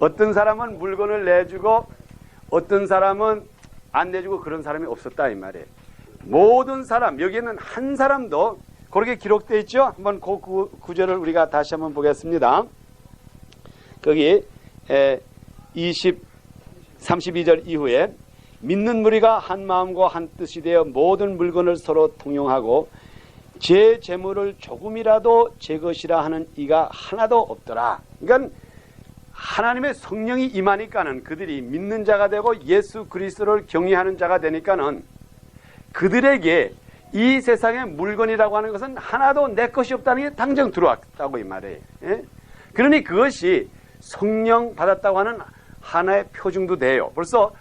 어떤 사람은 물건을 내주고 어떤 사람은 안 내주고 그런 사람이 없었다 이 말이에요. 모든 사람, 여기에는 한 사람도 그렇게 기록되어 있죠. 한번 그 구절을 우리가 다시 한번 보겠습니다. 거기 32절 이후에 믿는 무리가 한 마음과 한 뜻이 되어 모든 물건을 서로 통용하고 제 재물을 조금이라도 제 것이라 하는 이가 하나도 없더라. 그러니까 하나님의 성령이 임하니까는 그들이 믿는 자가 되고 예수 그리스도를 경외하는 자가 되니까는 그들에게 이 세상의 물건이라고 하는 것은 하나도 내 것이 없다는 게 당장 들어왔다고 이 말이에요. 예? 그러니 그것이 성령 받았다고 하는 하나의 표징도 돼요. 벌써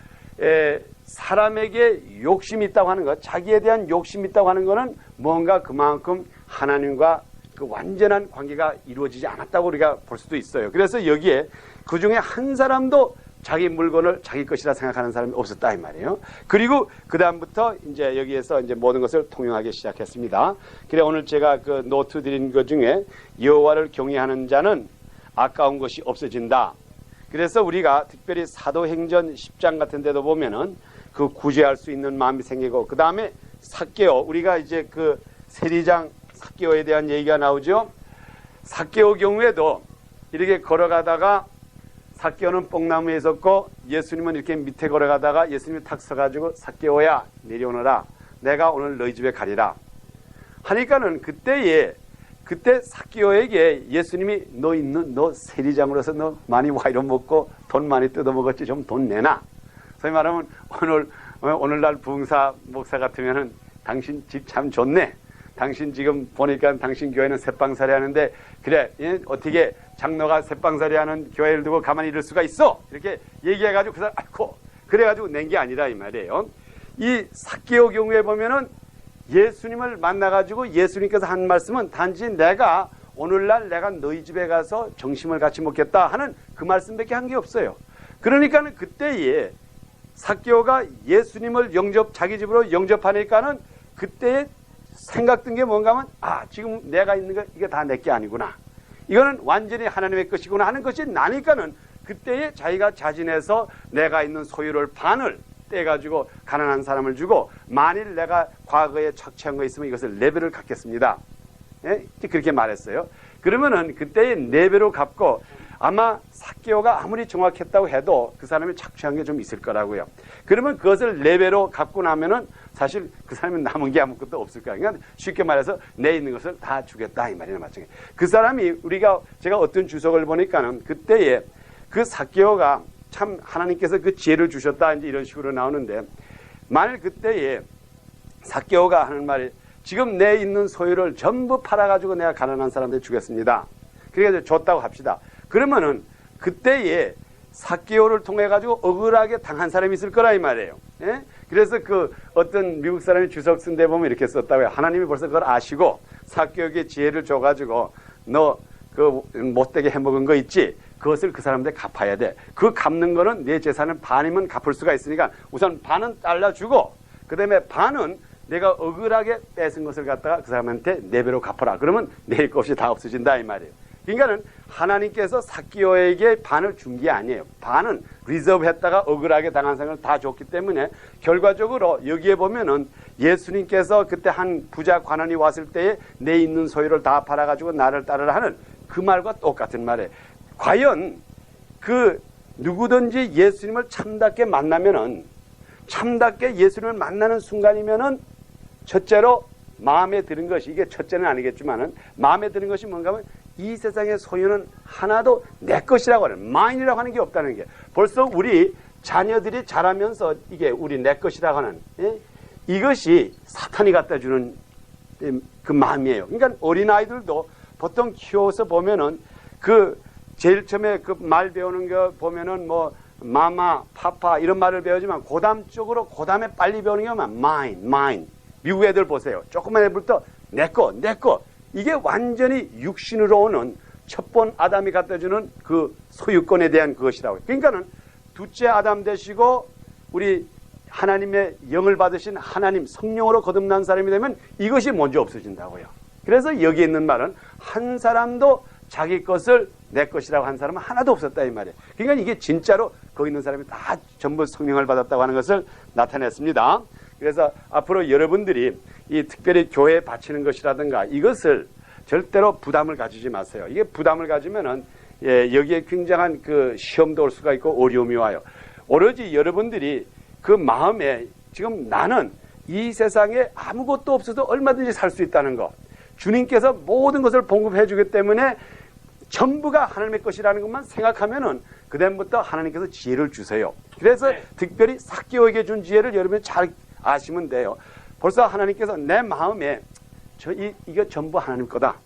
사람에게 욕심이 있다고 하는 것, 자기에 대한 욕심이 있다고 하는 것은 뭔가 그만큼 하나님과 그 완전한 관계가 이루어지지 않았다고 우리가 볼 수도 있어요. 그래서 여기에 그 중에 한 사람도 자기 물건을 자기 것이라 생각하는 사람이 없었다 이 말이에요. 그리고 그 다음부터 이제 여기에서 이제 모든 것을 통용하기 시작했습니다. 그래 오늘 제가 그 노트 드린 것 중에 여호와를 경외하는 자는 아까운 것이 없어진다. 그래서 우리가 특별히 사도행전 10장 같은 데도 보면은 그 구제할 수 있는 마음이 생기고 그 다음에 삭개오, 우리가 이제 그 세리장 삭개오에 대한 얘기가 나오죠. 삭개오 경우에도 이렇게 걸어가다가 삭개오는 뽕나무에 있었고 예수님은 이렇게 밑에 걸어가다가 예수님이 탁 서가지고 삭개오야 내려오너라, 내가 오늘 너희 집에 가리라 하니까는 그때 삭개오에게 예수님이 너 세리장으로서 너 많이 와이로 먹고 돈 많이 뜯어먹었지, 좀 돈 내놔. 소위 말하면 오늘날 부흥사 목사 같으면은 당신 집 참 좋네, 당신 지금 보니까 당신 교회는 새빵살이 하는데 그래 어떻게 장로가 새빵살이 하는 교회를 두고 가만히 있을 수가 있어, 이렇게 얘기해가지고 그 사람 아이고 그래가지고 낸 게 아니라 이 말이에요. 이 삭개오 경우에 보면은 예수님을 만나가지고 예수님께서 한 말씀은 단지 내가 오늘날 내가 너희 집에 가서 점심을 같이 먹겠다 하는 그 말씀밖에 한 게 없어요. 그러니까는 그때에 삭개오가 예수님을 자기 집으로 영접하니까는 그때에 생각든 게 뭔가 하면 지금 내가 있는 거 이게 다 내 게 아니구나, 이거는 완전히 하나님의 것이구나 하는 것이 나니까는 그때에 자기가 자진해서 내가 있는 소유를 반을 떼가지고 가난한 사람을 주고 만일 내가 과거에 착취한 거 있으면 이것을 4배를 갚겠습니다. 예? 그렇게 말했어요. 그러면은 그때에 4배로 갚고 아마 삭개오가 아무리 정확했다고 해도 그 사람이 착취한 게 좀 있을 거라고요. 그러면 그것을 4배로 갚고 나면은 사실 그 사람이 남은 게 아무것도 없을 거야. 그러니까 쉽게 말해서 내 있는 것을 다 주겠다 이 말이나 마찬가지. 그 사람이 제가 어떤 주석을 보니까는 그때에 그 삭개오가 참 하나님께서 그 지혜를 주셨다 이제 이런 식으로 나오는데, 만일 그때에 삭개오가 하는 말이 지금 내 있는 소유를 전부 팔아가지고 내가 가난한 사람들에 주겠습니다. 그래서 줬다고 합시다. 그러면은 그때에 삭개오를 통해 가지고 억울하게 당한 사람이 있을 거라 이 말이에요. 예? 그래서 그 어떤 미국 사람이 주석 쓴 데 보면 이렇게 썼다고요. 하나님이 벌써 그걸 아시고 삭개오에게 지혜를 줘가지고 너 그 못되게 해먹은 거 있지? 그것을 그 사람한테 갚아야 돼. 그 갚는 거는 내 재산은 반이면 갚을 수가 있으니까 우선 반은 잘라주고 그 다음에 반은 내가 억울하게 뺏은 것을 갖다가 그 사람한테 4배로 갚아라. 그러면 내 것이 다 없어진다 이 말이에요. 그러니까는 하나님께서 삭개오에게 반을 준 게 아니에요. 반은 리저브 했다가 억울하게 당한 사람을 다 줬기 때문에 결과적으로 여기에 보면은 예수님께서 그때 한 부자 관원이 왔을 때에 내 있는 소유를 다 팔아가지고 나를 따르라 하는 그 말과 똑같은 말이에요. 과연 그 누구든지 예수님을 참답게 만나면은, 참답게 예수님을 만나는 순간이면은 첫째로 마음에 드는 것이, 이게 첫째는 아니겠지만은 마음에 드는 것이 뭔가 하면 이 세상의 소유는 하나도 내 것이라고 하는, 마인이라고 하는 게 없다는 게, 벌써 우리 자녀들이 자라면서 이게 우리 내 것이라고 하는 이것이 사탄이 갖다 주는 그 마음이에요. 그러니까 어린아이들도 보통 키워서 보면은 그 제일 처음에 그 말 배우는 거 보면은 뭐 마마, 파파 이런 말을 배우지만 고담 쪽으로 고담에 빨리 배우는 게 뭐냐? 마인. 미국 애들 보세요. 조그만 애들부터 내 거. 이게 완전히 육신으로 오는 첫번 아담이 갖다 주는 그 소유권에 대한 그것이라고. 그러니까는 둘째 아담 되시고 우리 하나님의 영을 받으신 하나님 성령으로 거듭난 사람이 되면 이것이 먼저 없어진다고요. 그래서 여기 있는 말은 한 사람도 자기 것을 내 것이라고 한 사람은 하나도 없었다 이 말이에요. 그러니까 이게 진짜로 거기 있는 사람이 다 전부 성령을 받았다고 하는 것을 나타냈습니다. 그래서 앞으로 여러분들이 이 특별히 교회에 바치는 것이라든가 이것을 절대로 부담을 가지지 마세요. 이게 부담을 가지면은 여기에 굉장한 그 시험도 올 수가 있고 어려움이 와요. 오로지 여러분들이 그 마음에 지금 나는 이 세상에 아무것도 없어도 얼마든지 살 수 있다는 것, 주님께서 모든 것을 봉급해 주기 때문에 전부가 하나님의 것이라는 것만 생각하면은 그다음부터 하나님께서 지혜를 주세요. 그래서 특별히 삭개오에게 준 지혜를 여러분이 잘 아시면 돼요. 벌써 하나님께서 내 마음에 이거 전부 하나님 거다.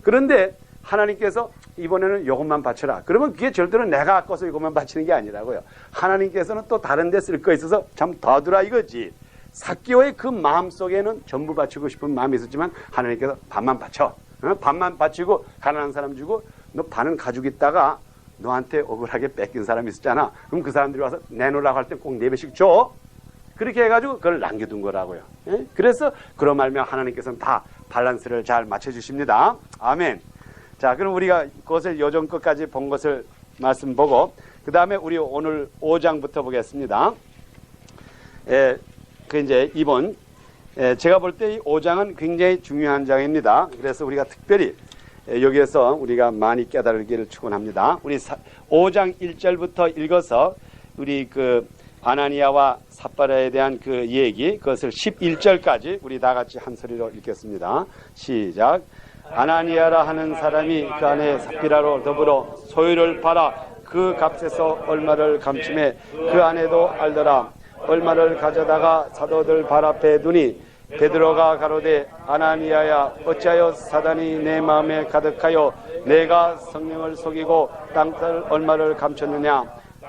그런데 하나님께서 이번에는 이것만 바쳐라. 그러면 그게 절대로 내가 아껴서 이것만 바치는 게 아니라고요. 하나님께서는 또 다른 데 쓸 거 있어서 참 더 두라 이거지. 삭개오의 그 마음 속에는 전부 바치고 싶은 마음이 있었지만 하나님께서 반만 바쳐. 반만 바치고 가난한 사람 주고 너 반은 가지고 있다가 너한테 억울하게 뺏긴 사람이 있었잖아. 그럼 그 사람들이 와서 내놓으라고 할 때 꼭 4배씩 줘. 그렇게 해가지고 그걸 남겨둔 거라고요. 그래서 그런 말면 하나님께서는 다 밸런스를 잘 맞춰주십니다. 아멘. 자, 그럼 우리가 그것을 요전 끝까지 본 것을 말씀 보고 그 다음에 우리 오늘 5장부터 보겠습니다. 그 이제 이번 제가 볼 때 이 5장은 굉장히 중요한 장입니다. 그래서 우리가 특별히 여기에서 우리가 많이 깨달기를 축원합니다. 우리 5장 1절부터 읽어서 우리 그 아나니아와 삽비라에 대한 그 얘기 그것을 11절까지 우리 다 같이 한 소리로 읽겠습니다. 시작. 아나니아라 하는 사람이 그 안에 삽비라로 더불어 소유를 팔아 그 값에서 얼마를 감춤해 그 안에도 알더라. 얼마를 가져다가 사도들 발 앞에 두니 베드로가 가로되 아나니아야 어찌하여 사단이 내 마음에 가득하여 내가 성령을 속이고 땅들 얼마를 감췄느냐.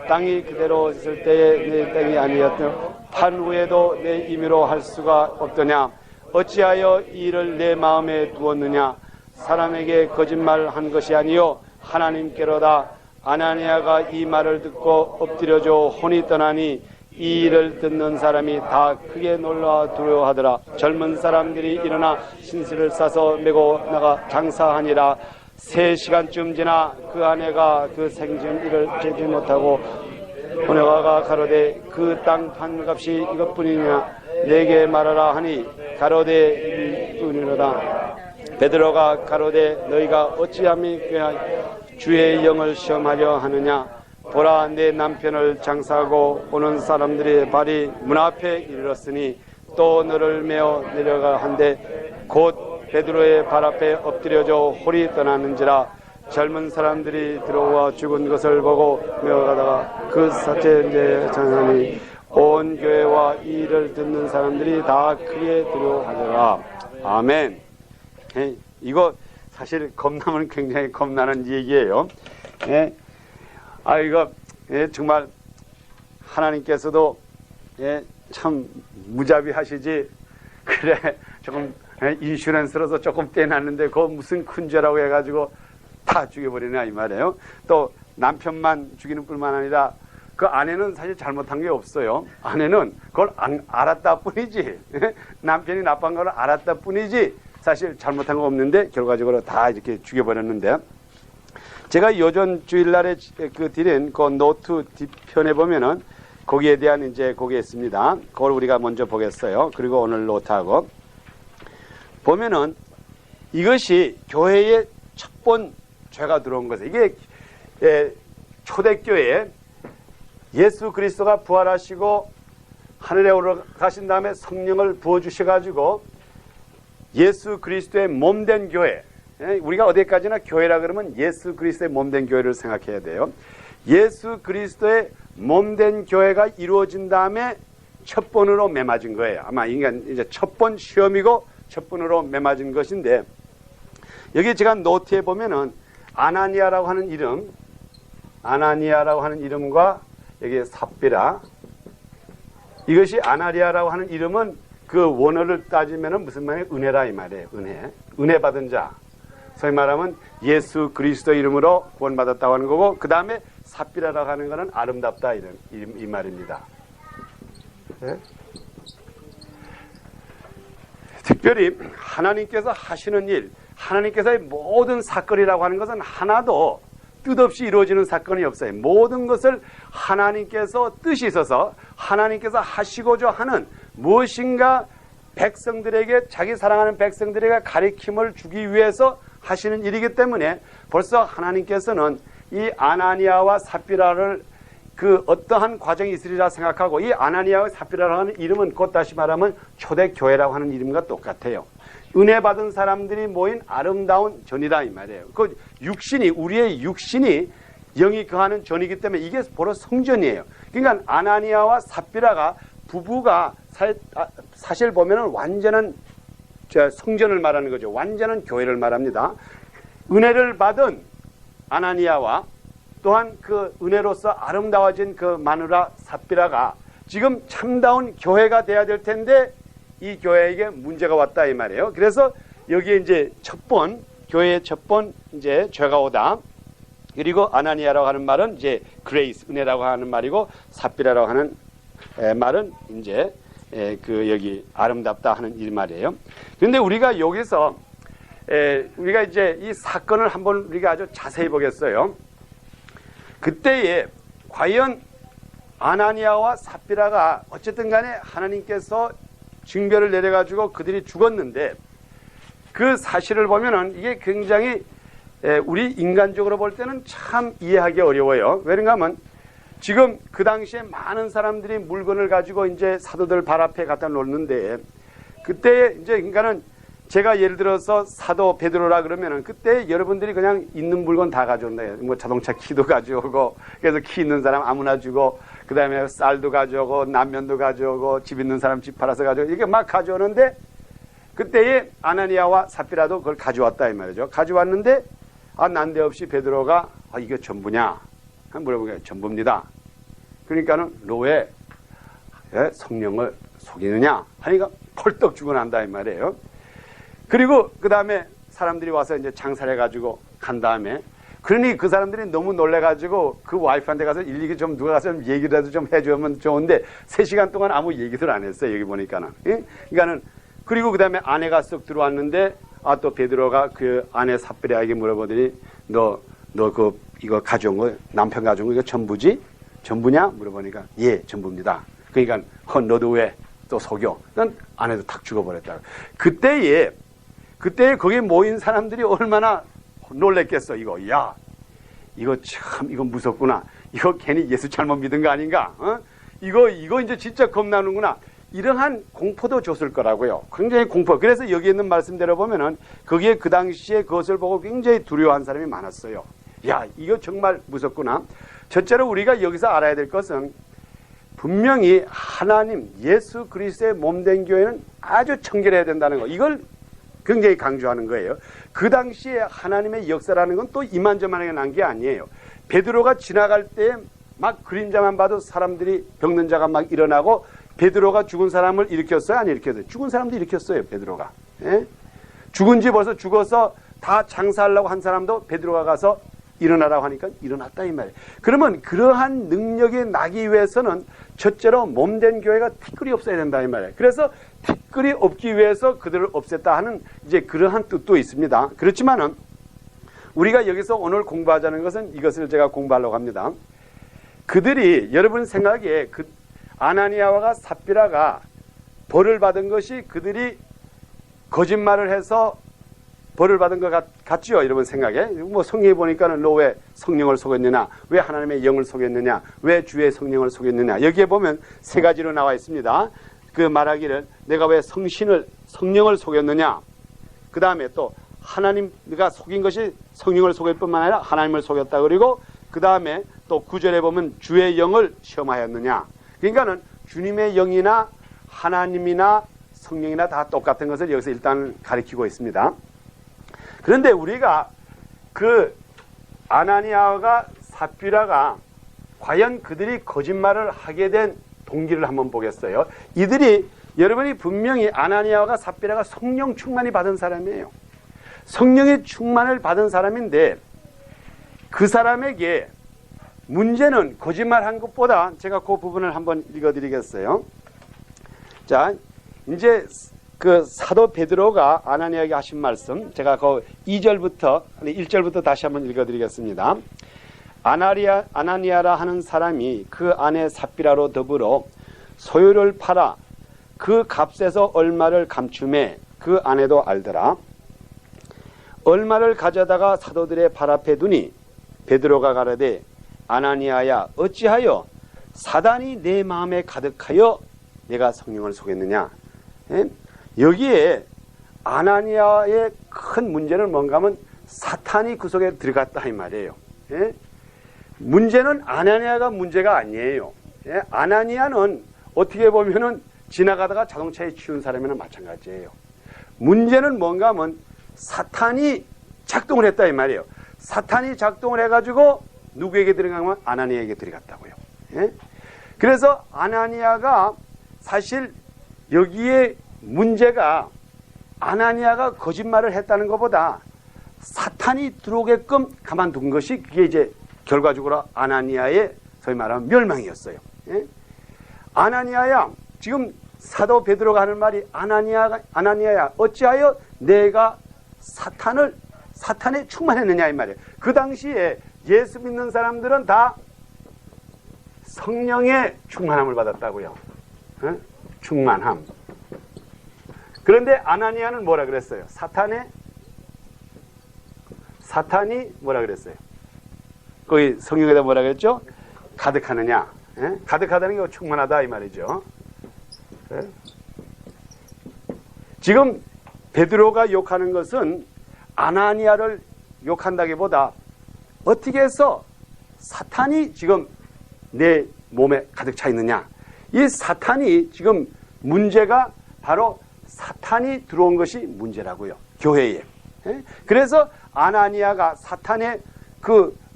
땅이 그대로 있을 때에 내 땅이 아니었더냐. 판 후에도 내 임의로 할 수가 없더냐. 어찌하여 이 일을 내 마음에 두었느냐. 사람에게 거짓말한 것이 아니요 하나님께로다. 아나니아가 이 말을 듣고 엎드려져 혼이 떠나니 이 일을 듣는 사람이 다 크게 놀라 두려워하더라. 젊은 사람들이 일어나 신실을 싸서 메고 나가 장사하니라. 3시간쯤 지나 그 아내가 그 생전 일을 재지 못하고 오네가가 가로되 그 땅 판값이 이것뿐이냐 내게 말하라 하니 가로되 이뿐이로다. 베드로가 가로되 너희가 어찌함이 주의 영을 시험하려 하느냐. 보라 내 남편을 장사하고 오는 사람들의 발이 문 앞에 이르렀으니 또 너를 메어 내려가 한데 곧 베드로의 발 앞에 엎드려져 홀이 떠나는지라. 젊은 사람들이 들어와 죽은 것을 보고 메어가다가 그 사체에 장하니 온 교회와 이 일을 듣는 사람들이 다 크게 두려워하더라. 아멘. 이거 사실 겁나면 굉장히 겁나는 얘기예요. 이거 정말 하나님께서도 참 무자비하시지. 그래 조금 인슈런스로서 조금 떼놨는데 그거 무슨 큰 죄라고 해가지고 다 죽여버리냐 이 말이에요. 또 남편만 죽이는 뿐만 아니라 그 아내는 사실 잘못한 게 없어요. 아내는 그걸 알았다 뿐이지. 남편이 나쁜 걸 알았다 뿐이지 사실 잘못한 거 없는데 결과적으로 다 이렇게 죽여버렸는데, 제가 요전 주일날에 그 드린 그 노트 뒤편에 보면은 거기에 대한 이제 거기에 있습니다. 그걸 우리가 먼저 보겠어요. 그리고 오늘 노트하고 보면은 이것이 교회의 첫 번 죄가 들어온 것이에요. 이게 초대교회에 예수 그리스도가 부활하시고 하늘에 올라가신 다음에 성령을 부어주셔가지고 예수 그리스도의 몸된 교회, 우리가 어디까지나 교회라 그러면 예수 그리스도의 몸된 교회를 생각해야 돼요. 예수 그리스도의 몸된 교회가 이루어진 다음에 첫 번으로 매맞은 거예요. 아마 인간 이제 첫 번 시험이고 첫 번으로 매맞은 것인데, 여기 제가 노트에 보면은 아나니아라고 하는 이름, 아나니아라고 하는 이름과 여기 삽비라, 이것이 아나니아라고 하는 이름은 그 원어를 따지면은 무슨 말이에요? 은혜라 이 말이에요. 은혜 받은 자. 소위 말하면 예수 그리스도 이름으로 구원받았다고 하는 거고, 그 다음에 삽비라라고 하는 것은 아름답다 이 말입니다. 네? 특별히 하나님께서 하시는 일, 하나님께서의 모든 사건이라고 하는 것은 하나도 뜻 없이 이루어지는 사건이 없어요. 모든 것을 하나님께서 뜻이 있어서 하나님께서 하시고자 하는 무엇인가 백성들에게, 자기 사랑하는 백성들에게 가르침을 주기 위해서 하시는 일이기 때문에 벌써 하나님께서는 이 아나니아와 삽비라를 그 어떠한 과정이 있으리라 생각하고, 이 아나니아와 삽비라라고 하는 이름은 곧 다시 말하면 초대교회라고 하는 이름과 똑같아요. 은혜 받은 사람들이 모인 아름다운 전이다 이 말이에요. 그 육신이, 우리의 육신이 영이 거하는 전이기 때문에 이게 바로 성전이에요. 그러니까 아나니아와 삽비라가 부부가 사실 보면은 완전한 성전을 말하는 거죠. 완전한 교회를 말합니다. 은혜를 받은 아나니아와 또한 그 은혜로서 아름다워진 그 마누라 삽비라가 지금 참다운 교회가 돼야 될 텐데 이 교회에게 문제가 왔다 이 말이에요. 그래서 여기에 이제 교회의 첫 번 이제 죄가 오다. 그리고 아나니아라고 하는 말은 이제 그레이스, 은혜라고 하는 말이고, 삽비라라고 하는 말은 이제 그 여기 아름답다 하는 이 말이에요. 그런데 우리가 여기서 우리가 이제 이 사건을 한번 우리가 아주 자세히 보겠어요. 그때에 과연 아나니아와 삽비라가 어쨌든 간에 하나님께서 징벌을 내려가지고 그들이 죽었는데, 그 사실을 보면은 이게 굉장히 우리 인간적으로 볼 때는 참 이해하기 어려워요. 왜냐면 하면 지금 그 당시에 많은 사람들이 물건을 가지고 이제 사도들 발 앞에 갖다 놓는데, 그때 이제 그러니까는 제가 예를 들어서 사도 베드로라 그러면은 그때 여러분들이 그냥 있는 물건 다 가져온다. 뭐 자동차 키도 가져오고, 그래서 키 있는 사람 아무나 주고, 그 다음에 쌀도 가져오고, 남면도 가져오고, 집 있는 사람 집 팔아서 가져오고, 이게 막 가져오는데, 그때에 아나니아와 삽비라도 그걸 가져왔다 이 말이죠. 가져왔는데, 난데없이 베드로가 이게 전부냐? 물어보니까 전부입니다. 그러니까는 너 왜 성령을 속이느냐? 하니까 펄떡 죽어난다 이 말이에요. 그리고 그 다음에 사람들이 와서 이제 장사를 해가지고 간 다음에, 그러니 그 사람들이 너무 놀래가지고 그 와이프한테 가서 일일이 좀 누가 가서 얘기라도 좀 해주면 좋은데 3시간 동안 아무 얘기를 안 했어요. 여기 보니까는. 예? 그러니까는 그리고 그 다음에 아내가 쓱 들어왔는데, 또 베드로가 그 아내 삽비라에게 물어보더니 너 이거 가져온 거, 남편 가져온 거 이거 전부지? 전부냐? 물어보니까 예, 전부입니다. 그러니까 너도 왜 또 속여? 난 아내도 탁 죽어버렸다. 그때에 거기 모인 사람들이 얼마나 놀랬겠어. 이거 참 이거 무섭구나. 이거 괜히 예수 잘못 믿은 거 아닌가? 이거 이제 진짜 겁나는구나. 이러한 공포도 줬을 거라고요. 굉장히 공포. 그래서 여기 있는 말씀대로 보면은 거기에 그 당시에 그것을 보고 굉장히 두려워한 사람이 많았어요. 이거 정말 무섭구나. 첫째로 우리가 여기서 알아야 될 것은 분명히 하나님, 예수 그리스도의 몸된 교회는 아주 청결해야 된다는 거. 이걸 굉장히 강조하는 거예요. 그 당시에 하나님의 역사라는 건 또 이만저만하게 난 게 아니에요. 베드로가 지나갈 때 막 그림자만 봐도 사람들이 병든 자가 막 일어나고, 베드로가 죽은 사람을 일으켰어요? 안 일으켰어요? 죽은 사람도 일으켰어요, 베드로가. 예? 죽은 지 벌써 죽어서 다 장사하려고 한 사람도 베드로가 가서 일어나라고 하니까 일어났다 이 말이에요. 그러면 그러한 능력이 나기 위해서는 첫째로 몸된 교회가 티끌이 없어야 된다 이 말이에요. 그래서 티끌이 없기 위해서 그들을 없앴다 하는 이제 그러한 뜻도 있습니다. 그렇지만은 우리가 여기서 오늘 공부하자는 것은 이것을 제가 공부하려고 합니다. 그들이 여러분 생각에 아나니아와 삽비라가 벌을 받은 것이 그들이 거짓말을 해서 벌을 받은 것 같지요, 여러분 생각에. 뭐 성경에 보니까는 너 왜 성령을 속였느냐, 왜 하나님의 영을 속였느냐, 왜 주의 성령을 속였느냐. 여기에 보면 3가지로 나와 있습니다. 그 말하기를 내가 왜 성령을 속였느냐. 그 다음에 또 하나님가 속인 것이 성령을 속일 뿐만 아니라 하나님을 속였다. 그리고 그 다음에 또 9절에 보면 주의 영을 시험하였느냐. 그러니까는 주님의 영이나 하나님이나 성령이나 다 똑같은 것을 여기서 일단 가리키고 있습니다. 그런데 우리가 그 아나니아와 삽비라가 과연 그들이 거짓말을 하게 된 동기를 한번 보겠어요. 이들이 여러분이 분명히 아나니아와 삽비라가 성령 충만이 받은 사람이에요. 성령의 충만을 받은 사람인데 그 사람에게 문제는 거짓말한 것보다, 제가 그 부분을 한번 읽어드리겠어요. 자, 이제 그 사도 베드로가 아나니아에게 하신 말씀, 제가 그 2절부터 1절부터 다시 한번 읽어드리겠습니다. 아나니아라 하는 사람이 그 아내 삽비라로 더불어 소유를 팔아 그 값에서 얼마를 감춤해 그 아내도 알더라. 얼마를 가져다가 사도들의 발 앞에 두니 베드로가 가라되 아나니아야 어찌하여 사단이 내 마음에 가득하여 내가 성령을 속였느냐. 여기에 아나니아의 큰 문제는 뭔가 하면 사탄이 그 속에 들어갔다 이 말이에요. 문제는 아나니아가 문제가 아니에요. 아나니아는 어떻게 보면은 지나가다가 자동차에 치운 사람이나 마찬가지예요. 문제는 뭔가 하면 사탄이 작동을 했다 이 말이에요. 사탄이 작동을 해가지고 누구에게 들어가면 아나니아에게 들어갔다고요. 그래서 아나니아가 사실 여기에 문제가 아나니아가 거짓말을 했다는 것보다 사탄이 들어오게끔 가만둔 것이 그게 이제 결과적으로 아나니아의 소위 말하면 멸망이었어요. 아나니아야, 지금 사도 베드로가 하는 말이 아나니아야 어찌하여 내가 사탄에 충만했느냐 이 말이에요. 그 당시에 예수 믿는 사람들은 다 성령의 충만함을 받았다고요. 충만함. 그런데 아나니아는 뭐라 그랬어요? 사탄이 뭐라 그랬어요? 거기 성경에다 뭐라 그랬죠? 가득하느냐. 가득하다는 게 충만하다 이 말이죠. 지금 베드로가 욕하는 것은 아나니아를 욕한다기보다 어떻게 해서 사탄이 지금 내 몸에 가득 차 있느냐. 이 사탄이 지금 문제가 바로 사탄이 들어온 것이 문제라고요. 교회에. 그래서 아나니아가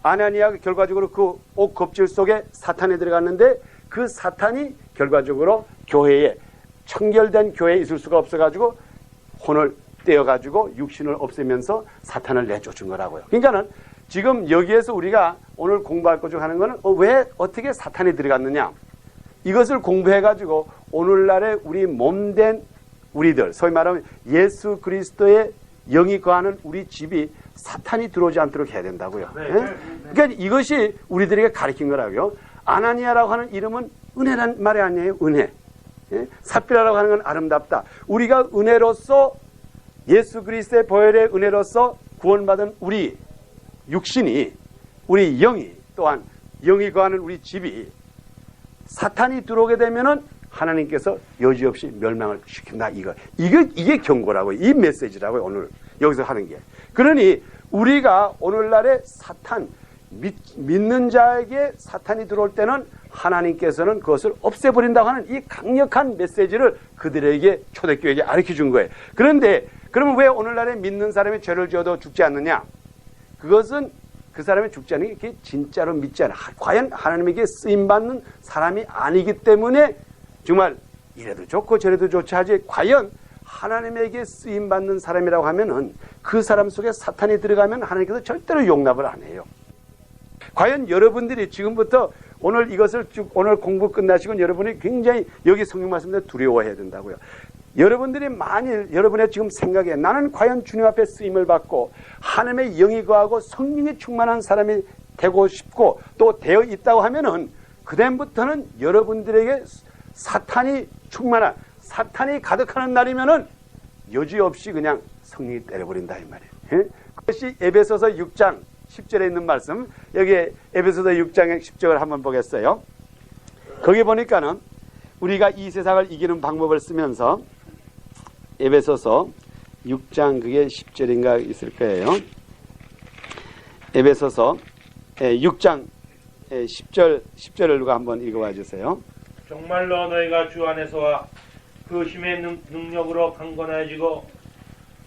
아나니아가 결과적으로 그 옷 겁질 속에 사탄이 들어갔는데 그 사탄이 결과적으로 교회에 청결된 교회에 있을 수가 없어가지고 혼을 떼어가지고 육신을 없애면서 사탄을 내쫓은 거라고요. 그러니까는 지금 여기에서 우리가 오늘 공부할 것 중 하는 거는 왜 어떻게 사탄이 들어갔느냐. 이것을 공부해가지고 오늘날의 우리 몸된 우리들, 소위 말하면 예수 그리스도의 영이 거하는 우리 집이 사탄이 들어오지 않도록 해야 된다고요. 그러니까 이것이 우리들에게 가르친 거라고요. 아나니아라고 하는 이름은 은혜란 말이 아니에요. 은혜. 삽비라라고 하는 건 아름답다. 우리가 은혜로서 예수 그리스도의 보혈의 은혜로서 구원받은 우리 육신이, 우리 영이, 또한 영이 거하는 우리 집이 사탄이 들어오게 되면은 하나님께서 여지없이 멸망을 시킨다. 이게 경고라고요. 이 메시지라고요. 오늘 여기서 하는 게. 그러니 우리가 오늘날의 사탄, 믿는 자에게 사탄이 들어올 때는 하나님께서는 그것을 없애버린다고 하는 이 강력한 메시지를 그들에게 초대교회에게 가르쳐준 거예요. 그런데 그러면 왜 오늘날에 믿는 사람이 죄를 지어도 죽지 않느냐? 그것은 그 사람이 죽지 않는 게 진짜로 믿지 않아. 과연 하나님에게 쓰임받는 사람이 아니기 때문에 정말 이래도 좋고 저래도 좋지 하지, 과연 하나님에게 쓰임받는 사람이라고 하면은 그 사람 속에 사탄이 들어가면 하나님께서 절대로 용납을 안 해요. 과연 여러분들이 지금부터 오늘 이것을 오늘 공부 끝나시고 여러분이 굉장히 여기 성경 말씀대로 두려워해야 된다고요. 여러분들이 만일 여러분의 지금 생각에 나는 과연 주님 앞에 쓰임을 받고 하나님의 영이 거하고 성령이 충만한 사람이 되고 싶고 또 되어 있다고 하면은 그다음부터는 여러분들에게 사탄이 충만한, 사탄이 가득하는 날이면은 여지없이 그냥 성령이 때려버린다 이 말이에요. 그것이 에베소서 6장 10절에 있는 말씀, 여기에 에베소서 6장의 10절을 한번 보겠어요. 거기 보니까는 우리가 이 세상을 이기는 방법을 쓰면서 에베소서 6장 그게 10절인가 있을 거예요. 에베소서 6장 10절을 누가 한번 읽어봐 주세요. 정말로 너희가 주 안에서와 그 힘의 능력으로 강건해지고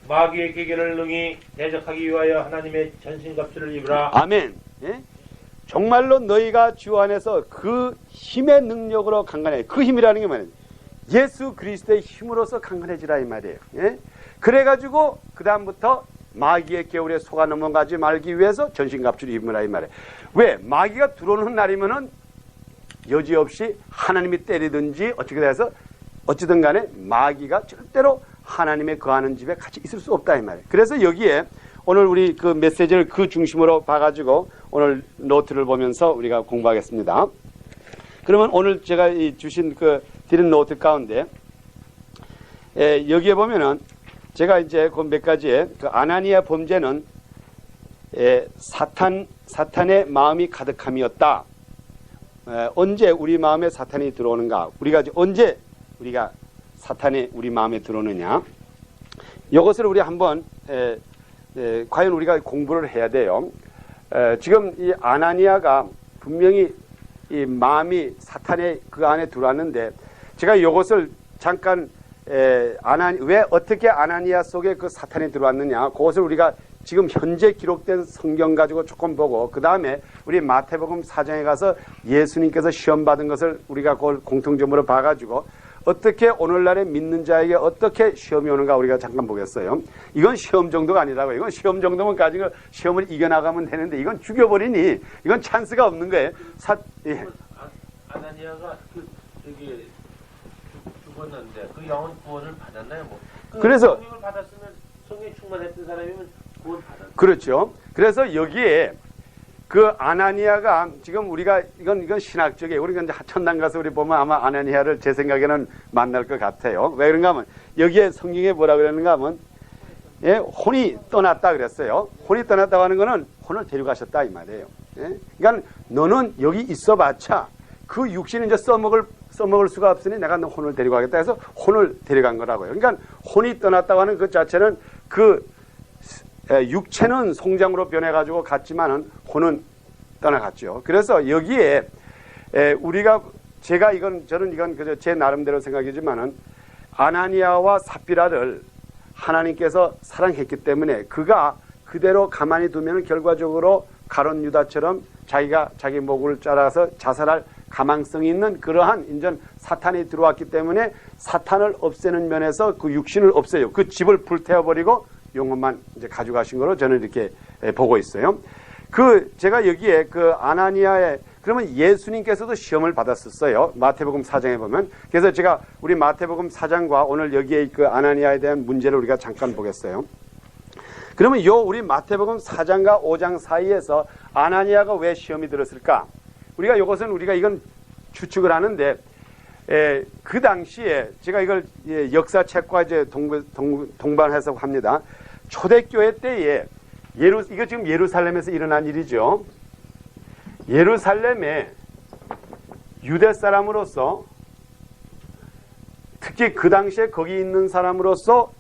마귀의 계계를 능히 대적하기 위하여 하나님의 전신갑주를 입으라. 아멘. 예? 정말로 너희가 주 안에서 그 힘의 능력으로 강건해. 그 힘이라는 게 뭐냐면 예수 그리스도의 힘으로서 강건해지라 이 말이에요. 예? 그래가지고 그 다음부터 마귀의 개울에 속아 넘어가지 말기 위해서 전신갑주를 입으라 이 말이에요. 왜? 마귀가 들어오는 날이면은 여지없이 하나님이 때리든지 어떻게 돼서 어찌든 간에 마귀가 절대로 하나님의 거하는 집에 같이 있을 수 없다 이 말이에요. 그래서 여기에 오늘 우리 그 메시지를 그 중심으로 봐가지고 오늘 노트를 보면서 우리가 공부하겠습니다. 그러면 오늘 제가 주신 드린 노트 가운데 여기에 보면은 제가 이제 그 몇 가지의 그 아나니아 범죄는 사탄의 마음이 가득함이었다. 언제 우리 마음에 사탄이 들어오는가? 우리가 언제 우리가 사탄이 우리 마음에 들어오느냐? 이것을 우리 한번 과연 우리가 공부를 해야 돼요. 지금 이 아나니아가 분명히 이 마음이 사탄의 그 안에 들어왔는데 제가 이것을 잠깐 왜 어떻게 아나니아 속에 그 사탄이 들어왔느냐 그것을 우리가 지금 현재 기록된 성경 가지고 조금 보고 그 다음에 우리 마태복음 4장에 가서 예수님께서 시험 받은 것을 우리가 그걸 공통점으로 봐가지고 어떻게 오늘날에 믿는 자에게 어떻게 시험이 오는가 우리가 잠깐 보겠어요. 이건 시험 정도가 아니라고. 이건 시험 정도면 가지고 시험을 이겨나가면 되는데 이건 죽여버리니 이건 찬스가 없는 거예요. 아나니아가 죽었는데 그 영혼 구원을 받았나요? 뭐? 그래서 성령을 받았으면 성령 충만했던 사람이면 구원 받았어요. 그렇죠. 그래서 여기에 그 아나니아가 지금 우리가 이건 신학적이에요. 우리가 이제 하천당 가서 우리 보면 아마 아나니아를 제 생각에는 만날 것 같아요. 왜 그런가 하면 여기에 성경에 뭐라 그러는가 하면 혼이 떠났다 그랬어요. 혼이 떠났다고 하는 거는 혼을 데려가셨다 이 말이에요. 그러니까 너는 여기 있어봤자 그 육신을 이제 써먹을 수가 없으니 내가 너 혼을 데려가겠다 해서 혼을 데려간 거라고요. 그러니까 혼이 떠났다고 하는 그 자체는 그 육체는 송장으로 변해가지고 갔지만은 혼은 떠나갔죠. 그래서 여기에 저는 이건 그저 제 나름대로 생각이지만은 아나니아와 삽비라를 하나님께서 사랑했기 때문에 그가 그대로 가만히 두면은 결과적으로 가룟 유다처럼 자기가 자기 목을 잘라서 자살할 가망성이 있는 그러한 인전 사탄이 들어왔기 때문에 사탄을 없애는 면에서 그 육신을 없애요. 그 집을 불태워버리고 영혼만 이제 가져가신 거로 저는 이렇게 보고 있어요. 제가 여기에 아나니아의 그러면 예수님께서도 시험을 받았었어요. 마태복음 4장에 보면. 그래서 제가 우리 마태복음 4장과 오늘 여기에 그 아나니아에 대한 문제를 우리가 잠깐 보겠어요. 그러면 우리 마태복음 4장과 5장 사이에서 아나니아가 왜 시험이 들었을까? 이건 추측을 하는데, 그 당시에 제가 이걸 역사책과 이제 동반 해석합니다. 초대교회 때에 이거 지금 예루살렘에서 일어난 일이죠. 예루살렘에 유대 사람으로서 특히 그 당시에 거기 있는 사람으로서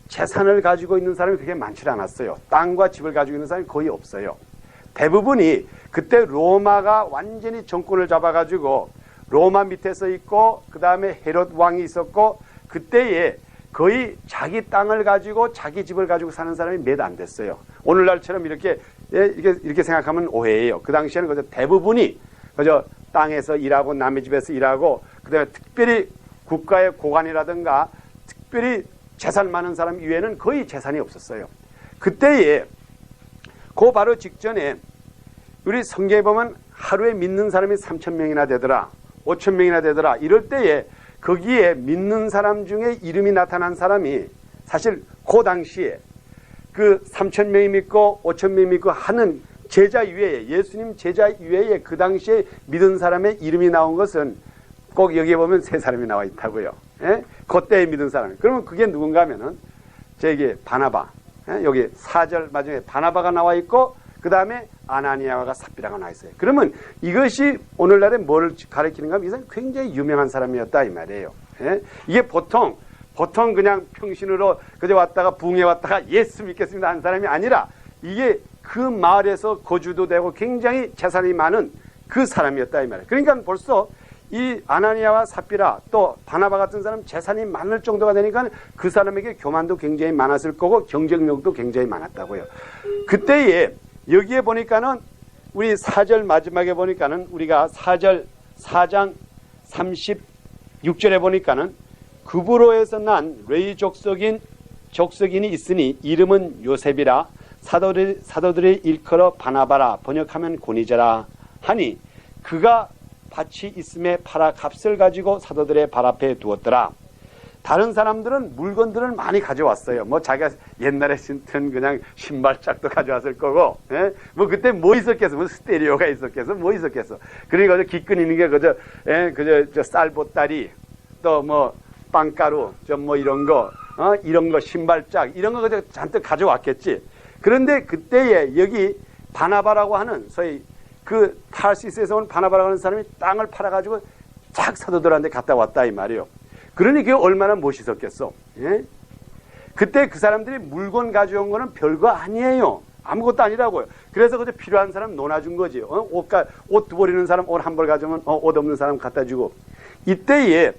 재산을 가지고 있는 사람이 그렇게 많지 않았어요. 땅과 집을 가지고 있는 사람이 거의 없어요. 대부분이 그때 로마가 완전히 정권을 잡아가지고 로마 밑에서 있고 그 다음에 헤롯 왕이 있었고 그때에 거의 자기 땅을 가지고 자기 집을 가지고 사는 사람이 몇 안 됐어요. 오늘날처럼 이렇게 생각하면 오해예요. 그 당시에는 그저 대부분이 그저 땅에서 일하고 남의 집에서 일하고 그다음에 특별히 국가의 고관이라든가 특별히 재산 많은 사람 이외에는 거의 재산이 없었어요. 그때에 그 바로 직전에 우리 성경에 보면 하루에 믿는 사람이 3,000명이나 되더라. 5,000명이나 되더라. 이럴 때에 거기에 믿는 사람 중에 이름이 나타난 사람이 사실 그 당시에 그 3,000명이 믿고 5,000명이 믿고 하는 제자 이외에 예수님 제자 이외에 그 당시에 믿은 사람의 이름이 나온 것은 꼭 여기에 보면 세 사람이 나와 있다고요. 그때에 믿은 사람. 그러면 그게 누군가 하면은 저기 바나바. 여기 4절 마지막에 바나바가 나와 있고 그 다음에 아나니아와 삽비라가 나와 있어요. 그러면 이것이 오늘날에 뭐를 가리키는가 하면 이것은 굉장히 유명한 사람이었다 이 말이에요. 이게 보통 그냥 평신으로 그저 왔다가 부흥에 왔다가 예수 믿겠습니다 하는 사람이 아니라 이게 그 마을에서 거주도 되고 굉장히 재산이 많은 그 사람이었다 이 말이에요. 그러니까 벌써 이 아나니아와 삽비라 또 바나바 같은 사람 재산이 많을 정도가 되니까 그 사람에게 교만도 굉장히 많았을 거고 경쟁력도 굉장히 많았다고요. 그때에 여기에 보니까는 우리 4절 마지막에 보니까는 우리가 4장 36절에 보니까는 구브로에서 난 레위 족속인이 있으니 이름은 요셉이라 사도들이 일컬어 바나바라 번역하면 고니자라 하니 그가 밭이 있음에 팔아 값을 가지고 사도들의 발 앞에 두었더라. 다른 사람들은 물건들을 많이 가져왔어요. 뭐 자기가 옛날에 신던 그냥 신발짝도 가져왔을 거고, 예? 뭐 그때 뭐 있었겠어? 뭐 스테레오가 있었겠어? 뭐 있었겠어? 그러니까 저 기끈 있는 게 그저, 그저 저 쌀보따리, 또 뭐 빵가루, 좀 뭐 이런 거, 이런 거 신발짝 이런 거 그저 잔뜩 가져왔겠지. 그런데 그때에 여기 바나바라고 하는 소위 그 타르시스에서 온 바나바라고 하는 사람이 땅을 팔아가지고 쫙 사도들한테 갔다 왔다 이 말이에요. 그러니 그게 얼마나 멋있었겠어. 예? 그때 그 사람들이 물건 가져온 거는 별거 아니에요. 아무것도 아니라고요. 그래서 그저 필요한 사람 논아준 거지. 옷 버리는 사람 옷 한 벌 가져오면 옷 없는 사람 갖다 주고. 이때에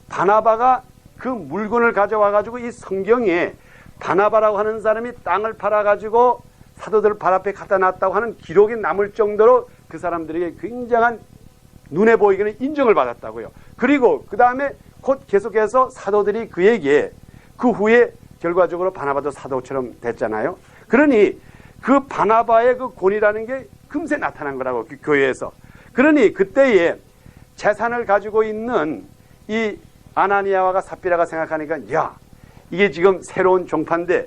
바나바가 그 물건을 가져와 가지고 이 성경에 바나바라고 하는 사람이 땅을 팔아 가지고 사도들 발 앞에 갖다 놨다고 하는 기록이 남을 정도로 그 사람들에게 굉장한 눈에 보이기는 인정을 받았다고요. 그리고 그 다음에 곧 계속해서 사도들이 그에게 그 후에 결과적으로 바나바도 사도처럼 됐잖아요. 그러니 그 바나바의 그 권위라는 게 금세 나타난 거라고, 그 교회에서. 그러니 그때에 재산을 가지고 있는 이 아나니아와 삽비라가 생각하니까, 야, 이게 지금 새로운 종파인데,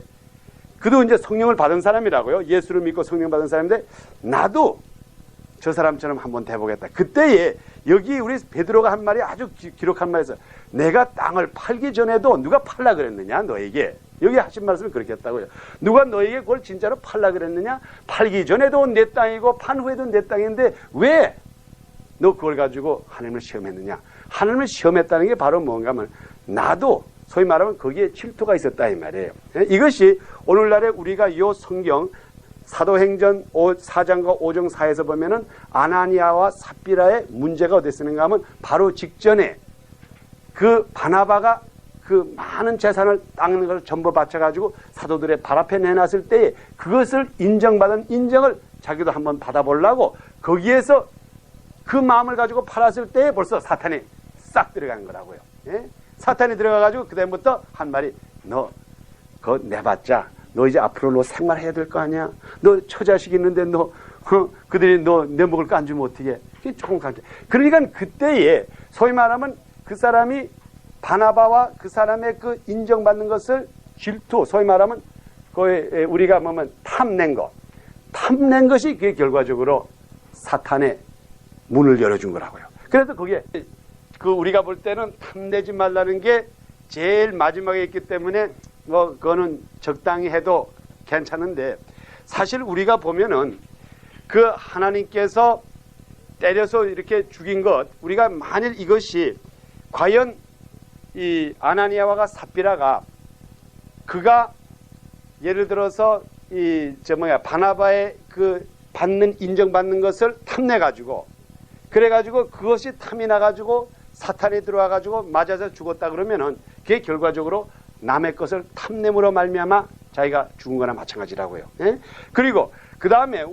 그도 이제 성령을 받은 사람이라고요. 예수를 믿고 성령 받은 사람인데, 나도 저 사람처럼 한번 돼보겠다. 그때에 여기 우리 베드로가 한 말이 아주 기록한 말에서, 내가 땅을 팔기 전에도 누가 팔라 그랬느냐 너에게. 여기 하신 말씀이 그렇게 했다고요. 누가 너에게 그걸 진짜로 팔라 그랬느냐. 팔기 전에도 내 땅이고 판 후에도 내 땅인데 왜 너 그걸 가지고 하나님을 시험했느냐. 하나님을 시험했다는 게 바로 뭔가 하면 나도 소위 말하면 거기에 질투가 있었다 이 말이에요. 이것이 오늘날에 우리가 이 성경 사도행전 4장과 5장 4에서 보면은 아나니아와 삽비라의 문제가 어디 쓰는가 하면 바로 직전에 그 바나바가 그 많은 재산을 땅는 걸 전부 바쳐가지고 사도들의 발 앞에 내놨을 때에 그것을 인정받은 인정을 자기도 한번 받아보려고 거기에서 그 마음을 가지고 팔았을 때에 벌써 사탄이 싹 들어간 거라고요. 예? 사탄이 들어가가지고 그다음부터 한 말이 너 그거 내봤자 너 이제 앞으로 너 생활해야 될 거 아니야. 너 처자식 있는데 너 그들이 너 내 먹을 거 안 주면 어떻게? 그게 조금 간절. 그러니까 그때에 소위 말하면 그 사람이 바나바와 그 사람의 그 인정받는 것을 질투, 소위 말하면 그 우리가 뭐면 탐낸 것이 그게 결과적으로 사탄의 문을 열어준 거라고요. 그래서 거기에 그 우리가 볼 때는 탐내지 말라는 게 제일 마지막에 있기 때문에 뭐 그거는 적당히 해도 괜찮은데 사실 우리가 보면은 그 하나님께서 때려서 이렇게 죽인 것 우리가 만일 이것이 과연 이 아나니아와 삽비라가 그가 예를 들어서 바나바의 그 받는 인정받는 것을 탐내 가지고 그래 가지고 그것이 탐이 나 가지고 사탄이 들어와 가지고 맞아서 죽었다 그러면은 그게 결과적으로 남의 것을 탐냄으로 말미암아 자기가 죽은 거나 마찬가지라고요. 예? 그리고 그 다음에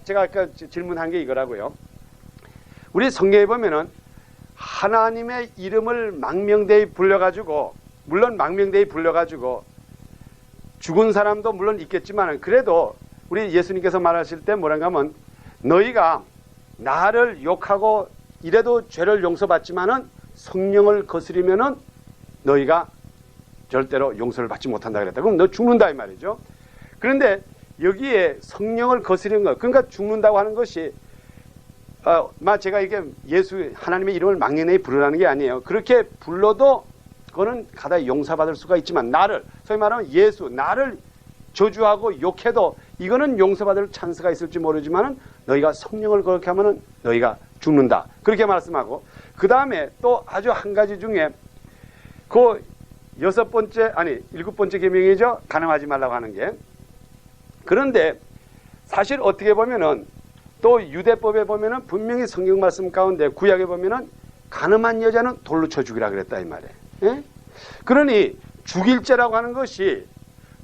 제가 아까 질문한 게 이거라고요. 우리 성경에 보면은 하나님의 이름을 망명되이 불려가지고 물론 망명되이 불려가지고 죽은 사람도 물론 있겠지만 그래도 우리 예수님께서 말하실 때 뭐란가 하면 너희가 나를 욕하고 이래도 죄를 용서받지만은 성령을 거스리면은 너희가 절대로 용서를 받지 못한다 그랬다. 그럼 너 죽는다 이 말이죠. 그런데 여기에 성령을 거스리는 것, 그러니까 죽는다고 하는 것이 제가 이게 하나님의 이름을 망령되이 부르라는 게 아니에요. 그렇게 불러도 그거는 가다 용서받을 수가 있지만 소위 말하면 나를 저주하고 욕해도 이거는 용서받을 찬스가 있을지 모르지만은 너희가 성령을 그렇게 하면은 너희가 죽는다. 그렇게 말씀하고 그 다음에 또 아주 한 가지 중에 그 7번째 계명이죠. 간음하지 말라고 하는 게. 그런데 사실 어떻게 보면은 또 유대법에 보면은 분명히 성경 말씀 가운데 구약에 보면은 간음한 여자는 돌로 쳐 죽이라 그랬다 이 말이에요. 예? 그러니 죽일 죄라고 하는 것이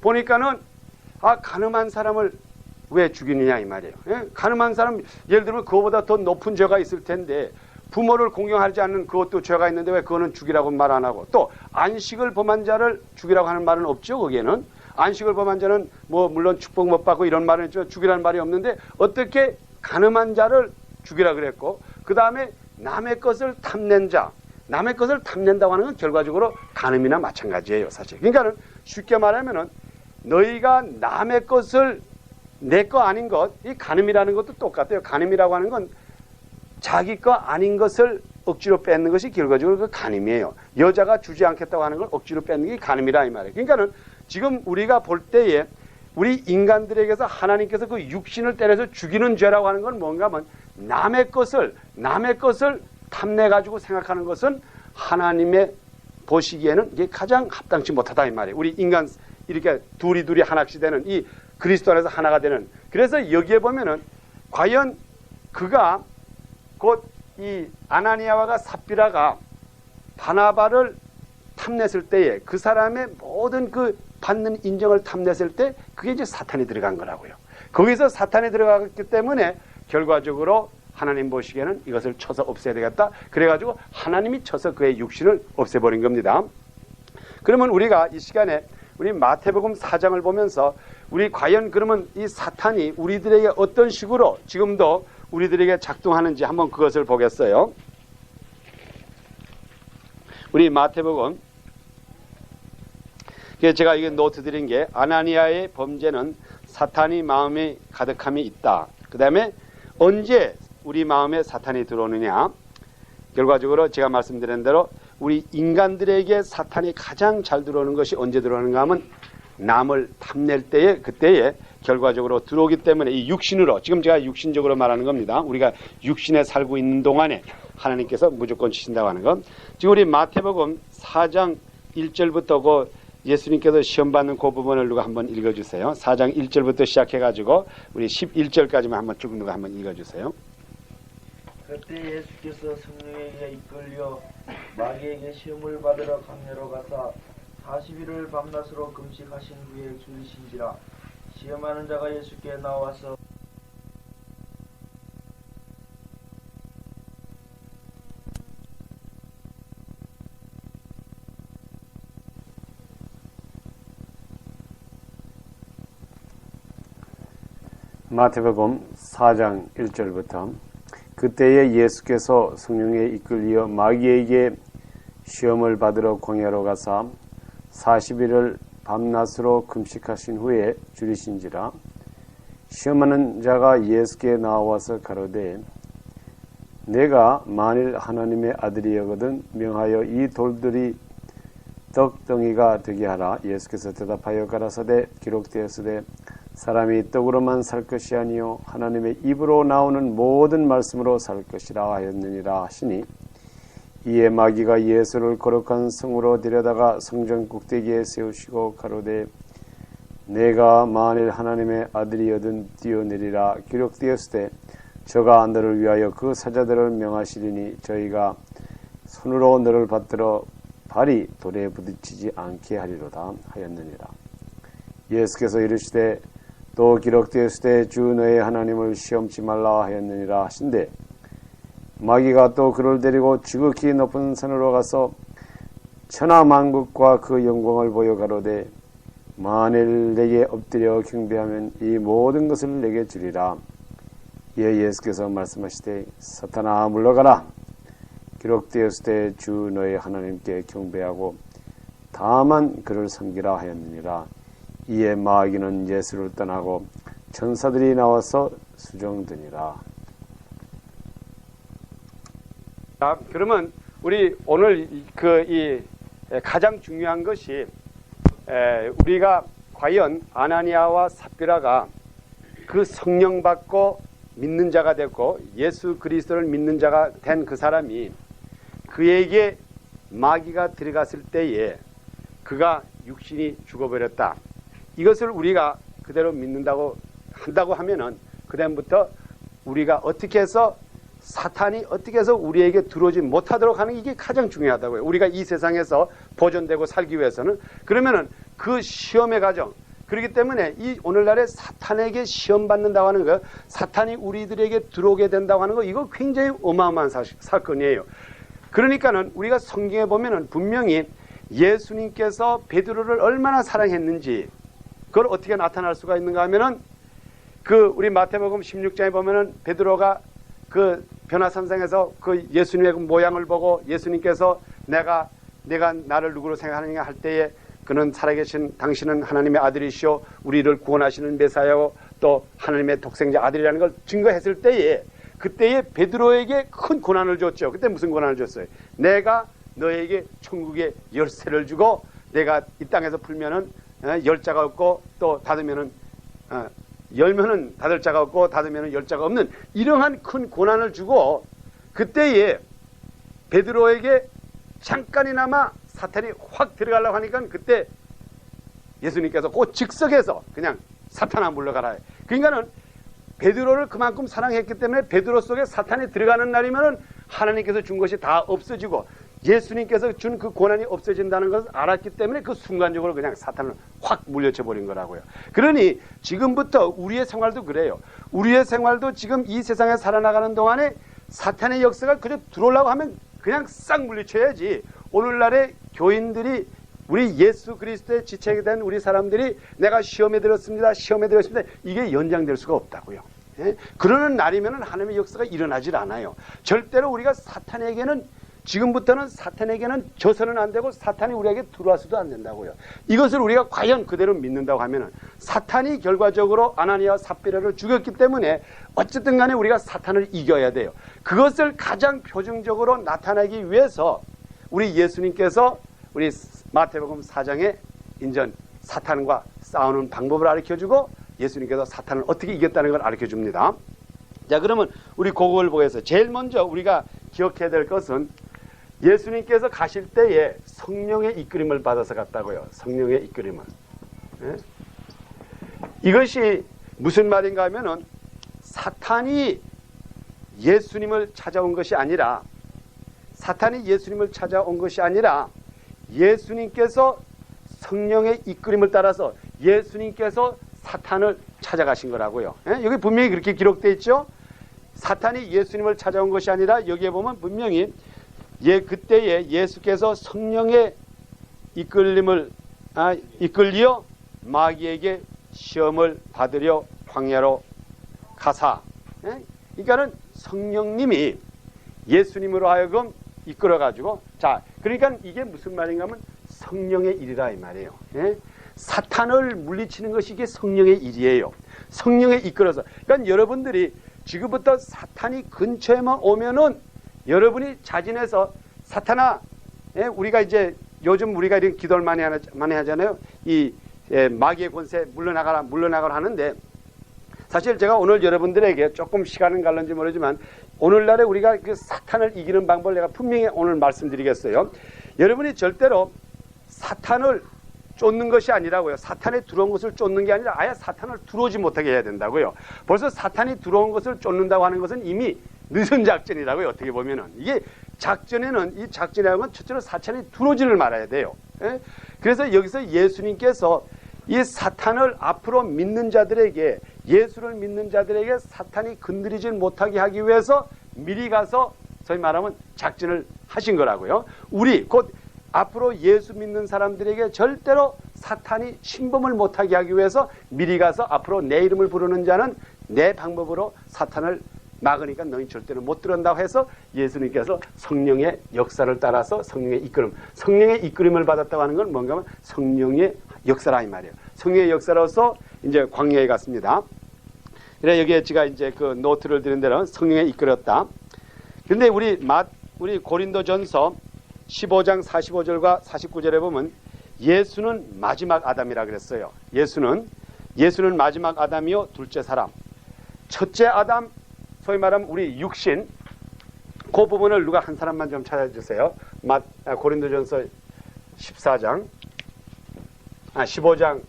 보니까는 간음한 사람을 왜 죽이느냐 이 말이에요. 예? 간음한 사람 예를 들면 그거보다 더 높은 죄가 있을 텐데 부모를 공경하지 않는 그것도 죄가 있는데 왜 그거는 죽이라고 말 안 하고 또 안식을 범한 자를 죽이라고 하는 말은 없죠. 거기에는 안식을 범한 자는 뭐 물론 축복 못 받고 이런 말은 있지만 죽이라는 말이 없는데 어떻게 간음한 자를 죽이라 그랬고 그 다음에 남의 것을 탐낸 자 남의 것을 탐낸다고 하는 건 결과적으로 간음이나 마찬가지예요, 사실. 그러니까는 쉽게 말하면은 너희가 남의 것을 내 거 아닌 것, 이 간음이라는 것도 똑같아요. 간음이라고 하는 건 자기 거 아닌 것을 억지로 뺏는 것이 결과적으로 그 간음이에요. 여자가 주지 않겠다고 하는 걸 억지로 뺏는 게 간음이라 이 말이에요. 그러니까는 지금 우리가 볼 때에 우리 인간들에게서 하나님께서 그 육신을 때려서 죽이는 죄라고 하는 건 뭔가 하면 남의 것을 탐내 가지고 생각하는 것은 하나님의 보시기에는 이게 가장 합당치 못하다 이 말이에요. 우리 인간 이렇게 둘이 하나씩 되는 이 그리스도 안에서 하나가 되는. 그래서 여기에 보면은 과연 그가 곧 이 아나니아와 삽비라가 바나바를 탐냈을 때에 그 사람의 모든 그 받는 인정을 탐냈을 때 그게 이제 사탄이 들어간 거라고요. 거기서 사탄이 들어갔기 때문에 결과적으로 하나님 보시기에는 이것을 쳐서 없애야 되겠다. 그래가지고 하나님이 쳐서 그의 육신을 없애버린 겁니다. 그러면 우리가 이 시간에 우리 마태복음 4장을 보면서 우리 과연 그러면 이 사탄이 우리들에게 어떤 식으로 지금도 우리들에게 작동하는지 한번 그것을 보겠어요. 우리 마태복음 제가 이게 노트 드린 게 아나니아의 범죄는 사탄이 마음에 가득함이 있다. 그 다음에 언제 우리 마음에 사탄이 들어오느냐. 결과적으로 제가 말씀드린 대로 우리 인간들에게 사탄이 가장 잘 들어오는 것이 언제 들어오는가 하면 남을 탐낼 때에 그때에 결과적으로 들어오기 때문에 이 육신으로 지금 제가 육신적으로 말하는 겁니다. 우리가 육신에 살고 있는 동안에 하나님께서 무조건 치신다고 하는 것. 지금 우리 마태복음 4장 1절부터 그 예수님께서 시험 받는 그 부분을 누가 한번 읽어주세요. 4장 1절부터 시작해가지고 우리 11절까지만 한번 쭉 누가 한번 읽어주세요. 그때 예수께서 성령에게 이끌려 마귀에게 시험을 받으러 강야로 가사 40일을 밤낮으로 금식하신 후에 줄이신지라. 시험하는 자가 예수께 나와서 마태복음 4장 1절부터 그때에 예수께서 성령에 이끌려 마귀에게 시험을 받으러 광야로 가사 40일을 밤낮으로 금식하신 후에 줄이신지라. 시험하는 자가 예수께 나와서 가로되 내가 만일 하나님의 아들이여거든 명하여 이 돌들이 떡덩이가 되게 하라. 예수께서 대답하여 가라사대 기록되었으되 사람이 떡으로만 살 것이 아니요 하나님의 입으로 나오는 모든 말씀으로 살 것이라 하였느니라 하시니 이에 마귀가 예수를 거룩한 성으로 데려다가 성전 꼭대기에 세우시고 가로되 내가 만일 하나님의 아들이여든 뛰어내리라. 기록되었으되 저가 너를 위하여 그 사자들을 명하시리니 저희가 손으로 너를 받들어 발이 돌에 부딪히지 않게 하리로다 하였느니라. 예수께서 이르시되 또 기록되었으되 주 너의 하나님을 시험치 말라 하였느니라 하신대 마귀가 또 그를 데리고 지극히 높은 산으로 가서 천하만국과 그 영광을 보여 가로되 만일 내게 엎드려 경배하면 이 모든 것을 내게 주리라. 이에 예수께서 말씀하시되 사탄아 물러가라. 기록되었으되 주 너의 하나님께 경배하고 다만 그를 섬기라 하였느니라. 이에 마귀는 예수를 떠나고 천사들이 나와서 수종드니라. 자, 그러면 우리 오늘 이 가장 중요한 것이 우리가 과연 아나니아와 삽비라가 그 성령 받고 믿는 자가 됐고 예수 그리스도를 믿는 자가 된 그 사람이 그에게 마귀가 들어갔을 때에 그가 육신이 죽어버렸다. 이것을 우리가 그대로 믿는다고 한다고 하면은 그다음부터 우리가 어떻게 해서 사탄이 어떻게 해서 우리에게 들어오지 못하도록 하는 게 이게 가장 중요하다고요. 우리가 이 세상에서 보존되고 살기 위해서는. 그러면은 그 시험의 과정, 그렇기 때문에 이 오늘날에 사탄에게 시험 받는다고 하는 거, 사탄이 우리들에게 들어오게 된다고 하는 거, 이거 굉장히 어마어마한 사건이에요. 그러니까는 우리가 성경에 보면은 분명히 예수님께서 베드로를 얼마나 사랑했는지 그걸 어떻게 나타날 수가 있는가 하면은 그 우리 마태복음 16장에 보면은 베드로가 그 변화산상에서 그 예수님의 그 모양을 보고 예수님께서 내가 나를 누구로 생각하느냐 할 때에 그는 살아계신 당신은 하나님의 아들이시오 우리를 구원하시는 메사야고 또 하나님의 독생자 아들이라는 걸 증거했을 때에 그때에 베드로에게 큰 고난을 줬죠. 그때 무슨 고난을 줬어요? 내가 너에게 천국의 열쇠를 주고 내가 이 땅에서 풀면은 열 자가 없고 또 닫으면은 열면은 닫을 자가 없고 닫으면은 열 자가 없는 이러한 큰 고난을 주고 그때에 베드로에게 잠깐이나마 사탄이 확 들어가려고 하니까 그때 예수님께서 그 즉석에서 그냥 사탄아 물러가라. 그러니까는 베드로를 그만큼 사랑했기 때문에 베드로 속에 사탄이 들어가는 날이면은 하나님께서 준 것이 다 없어지고 예수님께서 준 그 고난이 없어진다는 것을 알았기 때문에 그 순간적으로 그냥 사탄을 확 물려쳐 버린 거라고요. 그러니 지금부터 우리의 생활도 그래요. 우리의 생활도 지금 이 세상에 살아나가는 동안에 사탄의 역사가 그저 들어오려고 하면 그냥 싹 물리쳐야지. 오늘날의 교인들이 우리 예수 그리스도의 지체가 된 우리 사람들이 내가 시험에 들었습니다. 이게 연장될 수가 없다고요. 예? 그러는 날이면 하나님의 역사가 일어나질 않아요. 절대로 우리가 지금부터는 사탄에게는 져서는 안 되고 사탄이 우리에게 들어와서도 안 된다고요. 이것을 우리가 과연 그대로 믿는다고 하면 사탄이 결과적으로 아나니아와 삽비라를 죽였기 때문에 어쨌든 간에 우리가 사탄을 이겨야 돼요. 그것을 가장 표정적으로 나타내기 위해서 우리 예수님께서 우리 마태복음 4장에 인전 사탄과 싸우는 방법을 가르쳐주고 예수님께서 사탄을 어떻게 이겼다는 걸 가르쳐줍니다. 자, 그러면 우리 그걸 보겠어요. 제일 먼저 우리가 기억해야 될 것은 예수님께서 가실 때에 성령의 이끌림을 받아서 갔다고요. 성령의 이끌림을. 예? 이것이 무슨 말인가 하면은 사탄이 예수님을 찾아온 것이 아니라 예수님께서 성령의 이끌림을 따라서 예수님께서 사탄을 찾아가신 거라고요. 예? 여기 분명히 그렇게 기록되어 있죠. 사탄이 예수님을 찾아온 것이 아니라 여기에 보면 분명히 그때에 예수께서 성령의 이끌리어 마귀에게 시험을 받으려 광야로 가사. 예? 그러니까는 성령님이 예수님으로 하여금 이끌어가지고 그러니까 이게 무슨 말인가 하면 성령의 일이라 이 말이에요. 예? 사탄을 물리치는 것이 이게 성령의 일이에요. 성령에 이끌어서. 그러니까 여러분들이 지금부터 사탄이 근처에만 오면은 여러분이 자진해서 사탄아, 예? 우리가 이제 요즘 우리가 이런 기도를 많이 하잖아요. 마귀의 권세 물러나가라 하는데 사실 제가 오늘 여러분들에게 조금 시간은 갈는지 모르지만 오늘날에 우리가 그 사탄을 이기는 방법을 내가 분명히 오늘 말씀드리겠어요. 여러분이 절대로 사탄을 쫓는 것이 아니라고요. 사탄이 들어온 것을 쫓는 게 아니라 아예 사탄을 들어오지 못하게 해야 된다고요. 벌써 사탄이 들어온 것을 쫓는다고 하는 것은 이미 늦은 작전이라고요. 어떻게 보면은 이 작전이라는 건 첫째로 사탄이 들어오지를 말아야 돼요. 예? 그래서 여기서 예수님께서 이 사탄을 앞으로 믿는 자들에게 예수를 믿는 자들에게 사탄이 건드리지 못하게 하기 위해서 미리 가서 소위 말하면 작전을 하신 거라고요. 우리 곧 앞으로 예수 믿는 사람들에게 절대로 사탄이 침범을 못하게 하기 위해서 미리 가서 앞으로 내 이름을 부르는 자는 내 방법으로 사탄을 막으니까 너희 절대로 못 들어온다고 해서 예수님께서 성령의 역사를 따라서 성령의 이끌림을 받았다고 하는 건 뭔가 하면 성령의 역사라 이 말이에요. 성령의 역사로서 이제 광야에 갔습니다. 그래 여기에 제가 이제 그 노트를 드린 대로 성령에 이끌었다. 근데 우리 고린도전서 15장 45절과 49절에 보면 예수는 마지막 아담이라 그랬어요. 예수는 마지막 아담이요 둘째 사람. 첫째 아담 소위 말하면 우리 육신 그 부분을 누가 한 사람만 좀 찾아주세요. 고린도전서 15장 45장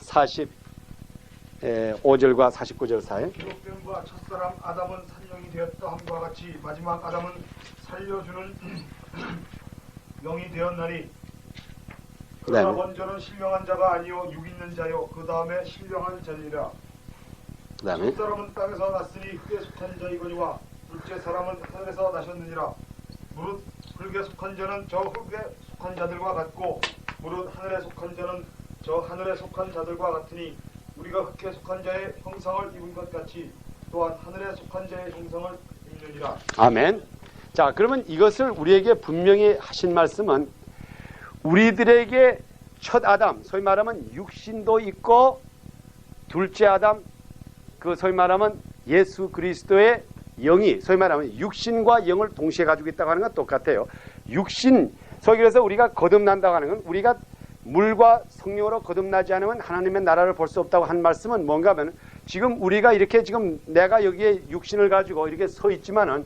45절과 49절 사이. 기록된 첫사람 아담은 산령이 되었다 함과 같이 마지막 아담은 살려주는 영이 되었나니 그러나 먼저는 신령한 자가 아니요 육 있는 자요 그 다음에 신령한 자니라. 첫 사람은 땅에서 났으니 흙에 속한 자이거니와 둘째 사람은 하늘에서 나셨느니라. 무릇 흙에 속한 자는 저 흙에 속한 자들과 같고 무릇 하늘에 속한 자는 저 하늘에 속한 자들과 같으니 우리가 흙에 속한 자의 형상을 입은 것 같이 또한 하늘에 속한 자의 형상을 입는 있느니라. 아멘. 자, 그러면 이것을 우리에게 분명히 하신 말씀은 우리들에게 첫 아담, 소위 말하면 육신도 있고 둘째 아담, 그 소위 말하면 예수 그리스도의 영이 소위 말하면 육신과 영을 동시에 가지고 있다고 하는 건 똑같아요. 육신, 소위 그래서 우리가 거듭난다고 하는 건 우리가 물과 성령으로 거듭나지 않으면 하나님의 나라를 볼 수 없다고 한 말씀은 뭔가 하면 지금 우리가 이렇게 지금 내가 여기에 육신을 가지고 이렇게 서 있지만은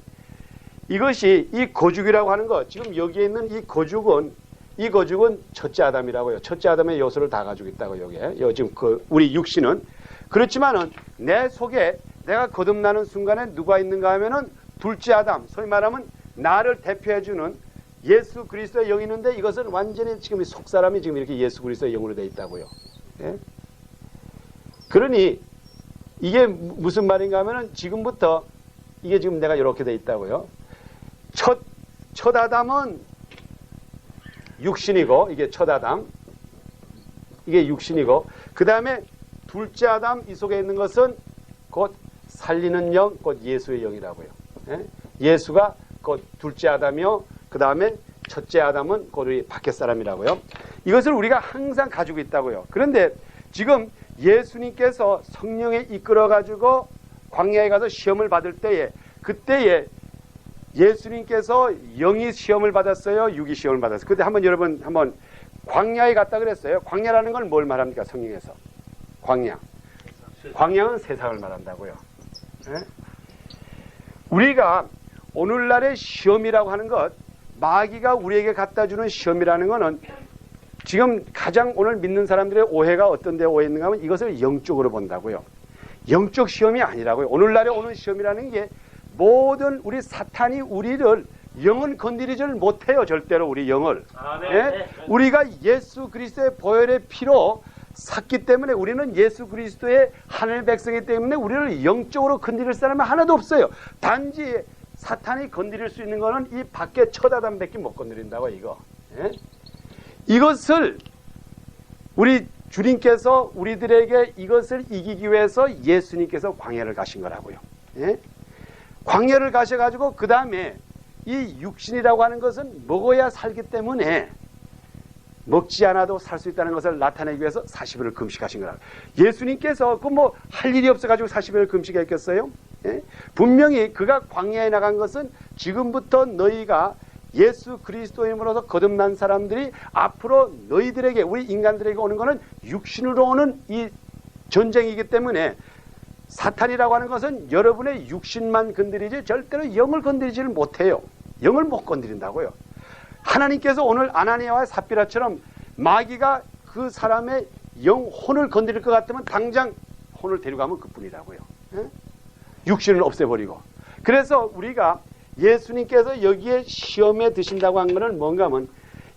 이것이 이 거죽이라고 하는 것, 지금 여기에 있는 이 거죽은 첫째 아담이라고요. 첫째 아담의 요소를 다 가지고 있다고 여기에. 지금 그 우리 육신은 그렇지만은 내 속에 내가 거듭나는 순간에 누가 있는가 하면은 둘째 아담, 소위 말하면 나를 대표해주는 예수 그리스도의 영이 있는데 이것은 완전히 지금 속 사람이 지금 이렇게 예수 그리스도의 영으로 되어 있다고요. 예? 그러니 이게 무슨 말인가 하면은 지금부터 이게 지금 내가 이렇게 되어 있다고요. 첫 아담은 육신이고 이게 첫 아담, 이게 육신이고 그 다음에 둘째 아담 이 속에 있는 것은 곧 살리는 영, 곧 예수의 영이라고요. 예? 예수가 곧 둘째 아담이요. 그 다음에 첫째 아담은 곧 우리 밖에 사람이라고요. 이것을 우리가 항상 가지고 있다고요. 그런데 지금 예수님께서 성령에 이끌어가지고 광야에 가서 시험을 받을 때에 그때에 예수님께서 영이 시험을 받았어요? 육이 시험을 받았어요? 그때 한번 여러분 한번 광야에 갔다 그랬어요. 광야라는 건 뭘 말합니까? 성경에서. 광야. 광야는 세상을 말한다고요. 예? 우리가 오늘날의 시험이라고 하는 것, 마귀가 우리에게 갖다 주는 시험이라는 것은 지금 가장 오늘 믿는 사람들의 오해가 어떤 데 오해했는가 하면 이것을 영적으로 본다고요. 영적 시험이 아니라고요. 오늘날에 오는 시험이라는 게 모든 우리 사탄이 우리를 영은 건드리지를 못해요. 절대로 우리 영을. 예? 우리가 예수 그리스도의 보혈의 피로 샀기 때문에 우리는 예수 그리스도의 하늘 백성이기 때문에 우리를 영적으로 건드릴 사람은 하나도 없어요. 단지 사탄이 건드릴 수 있는 거는 이 밖에 첫 아담밖에 못 건드린다고 이거. 예? 이것을 우리 주님께서 우리들에게 이것을 이기기 위해서 예수님께서 광야를 가신 거라고요. 예? 광야를 가셔가지고 그 다음에 이 육신이라고 하는 것은 먹어야 살기 때문에 먹지 않아도 살 수 있다는 것을 나타내기 위해서 40일을 금식하신 거라. 예수님께서 그 뭐 할 일이 없어가지고 40일을 금식했겠어요? 예? 분명히 그가 광야에 나간 것은 지금부터 너희가 예수 그리스도인으로서 거듭난 사람들이 앞으로 너희들에게 우리 인간들에게 오는 것은 육신으로 오는 이 전쟁이기 때문에 사탄이라고 하는 것은 여러분의 육신만 건드리지 절대로 영을 건드리지를 못해요. 영을 못 건드린다고요. 하나님께서 오늘 아나니아와 삽비라처럼 마귀가 그 사람의 영혼을 건드릴 것 같으면 당장 혼을 데려가면 그뿐이라고요. 예? 육신을 없애버리고. 그래서 우리가 예수님께서 여기에 시험에 드신다고 한 것은 뭔가 하면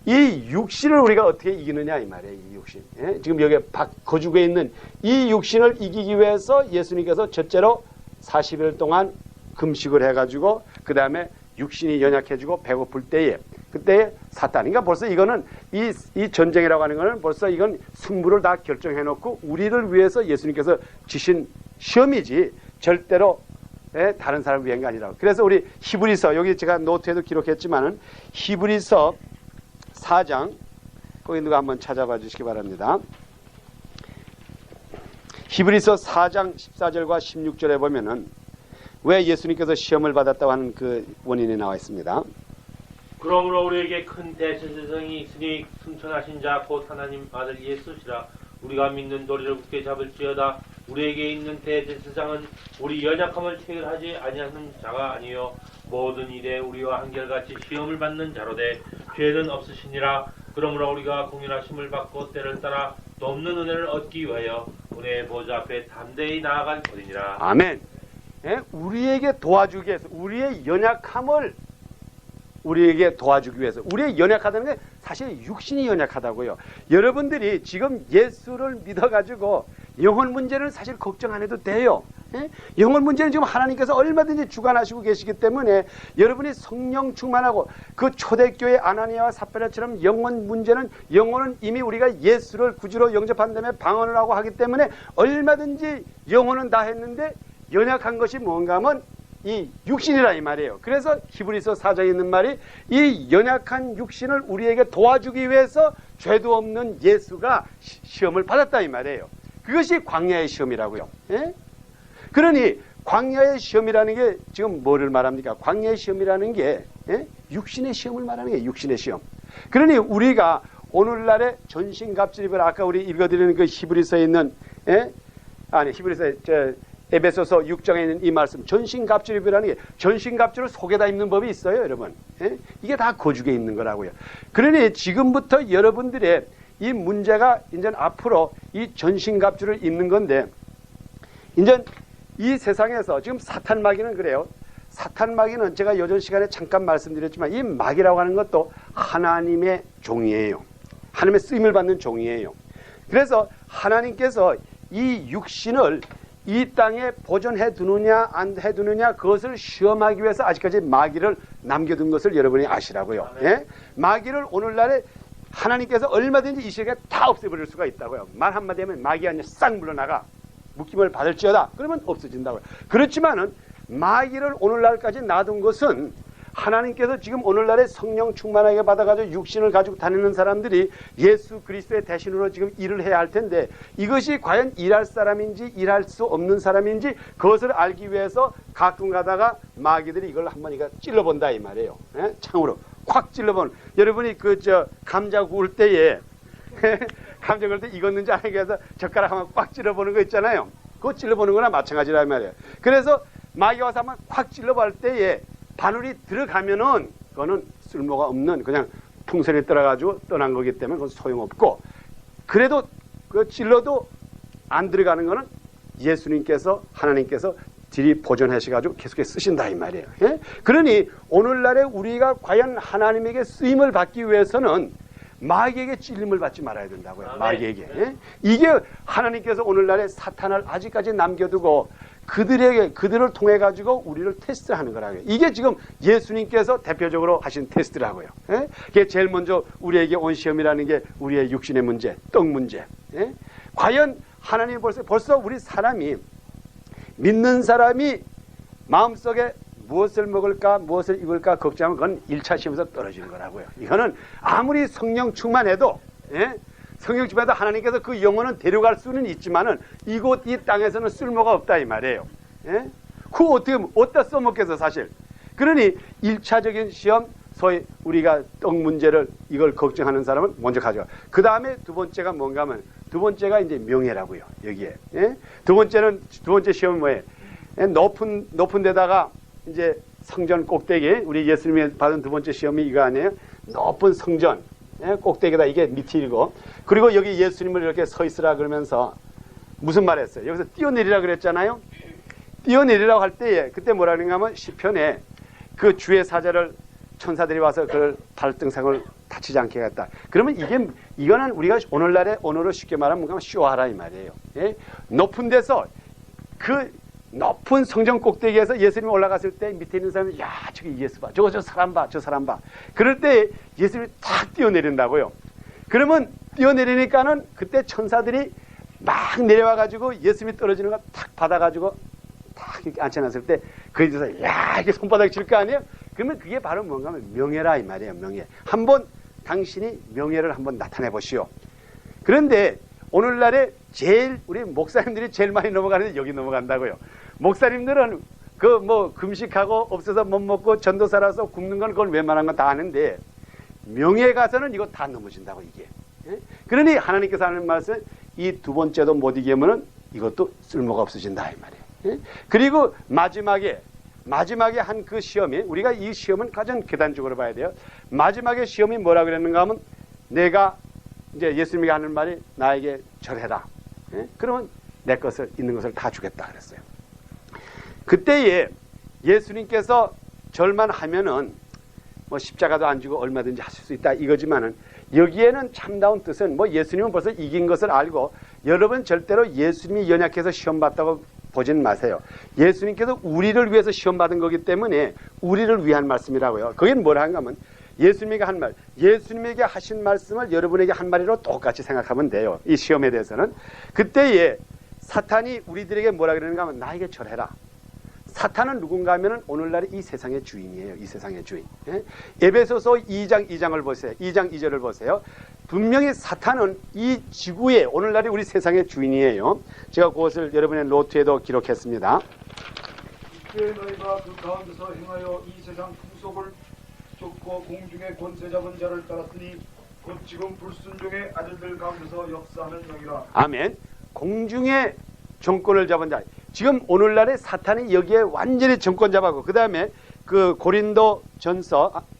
이 육신을 우리가 어떻게 이기느냐 이 말이에요. 이 육신. 예? 지금 여기 거죽에 있는 이 육신을 이기기 위해서 예수님께서 첫째로 40일 동안 금식을 해가지고 그 다음에 육신이 연약해지고 배고플 때에 그때 사탄인가 벌써 이거는 이 전쟁이라고 하는 거는 벌써 이건 승부를 다 결정해 놓고 우리를 위해서 예수님께서 지신 시험이지 절대로 다른 사람을 위한 게 아니라고. 그래서 우리 히브리서 여기 제가 노트에도 기록했지만은 히브리서 4장 거기 누가 한번 찾아봐 주시기 바랍니다. 히브리서 4장 14절과 16절에 보면은 왜 예수님께서 시험을 받았다고 하는 그 원인이 나와 있습니다. 그러므로 우리에게 큰 대제사장이 있으니 승천하신 자 곧 하나님 아들 예수시라. 우리가 믿는 도리를 굳게 잡을지어다. 우리에게 있는 대제사장은 우리 연약함을 체결하지 아니하는 자가 아니요 모든 일에 우리와 한결같이 시험을 받는 자로되 죄는 없으시니라. 그러므로 우리가 공연하심을 받고 때를 따라 돕는 은혜를 얻기 위하여 은혜의 보좌 앞에 담대히 나아갈 것이니라. 아멘. 예? 우리에게 도와주기 위해서 우리의 연약함을 우리에게 도와주기 위해서 우리의 연약하다는 게 사실 육신이 연약하다고요. 여러분들이 지금 예수를 믿어가지고 영혼 문제는 사실 걱정 안 해도 돼요. 예? 영혼 문제는 지금 하나님께서 얼마든지 주관하시고 계시기 때문에 여러분이 성령 충만하고 그 초대교회 아나니아와 삽비라처럼 영혼은 이미 우리가 예수를 구주로 영접한 다음에 방언을 하고 하기 때문에 얼마든지 영혼은 다 했는데 연약한 것이 뭔가 하면 이 육신이라 이 말이에요. 그래서 히브리서 4장에 있는 말이 이 연약한 육신을 우리에게 도와주기 위해서 죄도 없는 예수가 시험을 받았다 이 말이에요. 그것이 광야의 시험이라고요. 예? 그러니 광야의 시험이라는 게 지금 뭐를 말합니까? 광야의 시험이라는 게 육신의 시험을 말하는 게 육신의 시험. 그러니 우리가 오늘날의 전신갑주를 아까 우리 읽어드리는 그 히브리서에 있는 히브리서에 에베소서 6장에 있는 이 말씀 전신갑주입이라는 게 전신갑주를 속에다 입는 법이 있어요, 여러분. 이게 다 거죽에 입는 거라고요. 그러니 지금부터 여러분들의 이 문제가 이제 앞으로 이 전신갑주를 입는 건데 이제 이 세상에서 지금 사탄 마귀는 그래요. 사탄 마귀는 제가 요전 시간에 잠깐 말씀드렸지만 이 마귀라고 하는 것도 하나님의 종이에요. 하나님의 쓰임을 받는 종이에요. 그래서 하나님께서 이 육신을 이 땅에 보존해 두느냐 안 해두느냐 그것을 시험하기 위해서 아직까지 마귀를 남겨둔 것을 여러분이 아시라고요. 예? 마귀를 오늘날에 하나님께서 얼마든지 이 시대에 다 없애버릴 수가 있다고요. 말 한마디 하면 마귀가 그냥 싹 물러나가 묶임을 받을지어다. 그러면 없어진다고요. 그렇지만은 마귀를 오늘날까지 놔둔 것은 하나님께서 지금 오늘날에 성령 충만하게 받아가지고 육신을 가지고 다니는 사람들이 예수 그리스도의 대신으로 지금 일을 해야 할 텐데 이것이 과연 일할 사람인지 일할 수 없는 사람인지 그것을 알기 위해서 가끔 가다가 마귀들이 이걸 한번 이거 찔러본다 이 말이에요. 예? 창으로 콱 찔러본. 여러분이 감자 구울 때에 감자 구울 때 익었는지 알기 위해서 젓가락 한번 꽉 찔러보는 거 있잖아요. 그거 찔러보는 거나 마찬가지라 말이에요. 그래서 마귀가 와서 한번 콱 찔러볼 때에 바늘이 들어가면은 그거는 쓸모가 없는 그냥 풍선에 떨어가지고 떠난 거기 때문에 그건 소용없고 그래도 그 찔러도 안 들어가는 거는 예수님께서 하나님께서 들이 보존하셔가지고 계속해서 쓰신다 이 말이에요. 예? 그러니 오늘날에 우리가 과연 하나님에게 쓰임을 받기 위해서는 마귀에게 찔림을 받지 말아야 된다고요. 아멘. 마귀에게. 예? 이게 하나님께서 오늘날에 사탄을 아직까지 남겨두고 그들을 통해 가지고 우리를 테스트하는 거라고요. 이게 지금 예수님께서 대표적으로 하신 테스트라고요. 예? 그게 제일 먼저 우리에게 온 시험이라는 게 우리의 육신의 문제, 떡 문제. 예? 과연 하나님 벌써 우리 사람이 믿는 사람이 마음속에 무엇을 먹을까 무엇을 입을까 걱정하면 그건 1차 시험에서 떨어지는 거라고요. 이거는 아무리 성령 충만해도 성령 충만해도 하나님께서 그 영혼은 데려갈 수는 있지만은 이 땅에서는 쓸모가 없다 이 말이에요. 그거 어디다 써먹겠어 사실. 그러니 1차적인 시험 소위 우리가 떡 문제를 이걸 걱정하는 사람은 먼저 가져가. 그 다음에 두 번째가 뭔가 하면 두 번째가 이제 명예라고요. 여기에. 두 번째 시험은 뭐예요? 높은 데다가 이제 성전 꼭대기 우리 예수님이 받은 두 번째 시험이 이거 아니에요? 높은 성전 꼭대기다 이게 밑이고 그리고 여기 예수님을 이렇게 서 있으라 그러면서 무슨 말 했어요? 여기서 뛰어내리라 그랬잖아요. 뛰어내리라고 할 때에 그때 뭐라 그런가 하면 시편에 그 주의 사자를 천사들이 와서 그걸 발등상을 다치지 않게 했다. 그러면 이거는 우리가 오늘날의 언어로 쉽게 말하면 뭔가 쇼하라 이 말이에요. 높은 데서 그 높은 성전 꼭대기에서 예수님이 올라갔을 때 밑에 있는 사람이 야 저기 예수 봐 저 사람 봐 저 사람 봐 그럴 때 예수님이 탁 뛰어내린다고요. 그러면 뛰어내리니까는 그때 천사들이 막 내려와 가지고 예수님이 떨어지는 거 탁 받아 가지고 탁 이렇게 앉혀놨을 때 그에서 야 이렇게 손바닥 칠 거 아니에요? 그러면 그게 바로 뭔가 하면 명예라 이 말이에요. 명예. 한번 당신이 명예를 한번 나타내 보시오. 그런데 오늘날에 제일 우리 목사님들이 제일 많이 넘어가는데 여기 넘어간다고요. 목사님들은 금식하고 없어서 못 먹고 전도사라서 굶는 건 그건 웬만한 건 다 아는데 명예 가서는 이거 다 넘어진다고 이게. 그러니 하나님께서 하는 말씀 이 두 번째도 못 이기면은 이것도 쓸모가 없어진다 이 말이에요. 그리고 마지막에 한 그 시험이 우리가 이 시험은 가장 계단적으로 봐야 돼요. 마지막에 시험이 뭐라 그랬는가 하면 내가 이제 예수님이 하는 말이 나에게 절해라. 그러면 내 것을 있는 것을 다 주겠다 그랬어요. 그때에 예수님께서 절만 하면은 뭐 십자가도 안 지고 얼마든지 하실 수 있다 이거지만은 여기에는 참다운 뜻은 뭐 예수님은 벌써 이긴 것을 알고 여러분 절대로 예수님이 연약해서 시험 받다고 보지는 마세요. 예수님께서 우리를 위해서 시험 받은 거기 때문에 우리를 위한 말씀이라고요. 거긴 뭐라 한가 하면 예수님에게 한 말, 예수님에게 하신 말씀을 여러분에게 한 마리로 똑같이 생각하면 돼요. 이 시험에 대해서는. 그때에 사탄이 우리들에게 뭐라 그러는가 하면 나에게 절해라. 사탄은 누군가 하면은 오늘날의 이 세상의 주인이에요. 이 세상의 주인. 예? 에베소서 2장 보세요. 2장 2절을 보세요. 분명히 사탄은 이 지구의 오늘날의 우리 세상의 주인이에요. 제가 그것을 여러분의 노트에도 기록했습니다. 이때 너희가 그 가운데서 행하여 이 세상 풍속을 쫓고 공중의 권세 잡은 자를 따랐으니 곧 지금 불순종의 아들들 가운데서 역사하는 영이라. 아멘. 공중의 정권을 잡은 자. 지금 오늘날의 사탄이 여기에 완전히 정권 잡았고, 그 다음에 그 고린도후서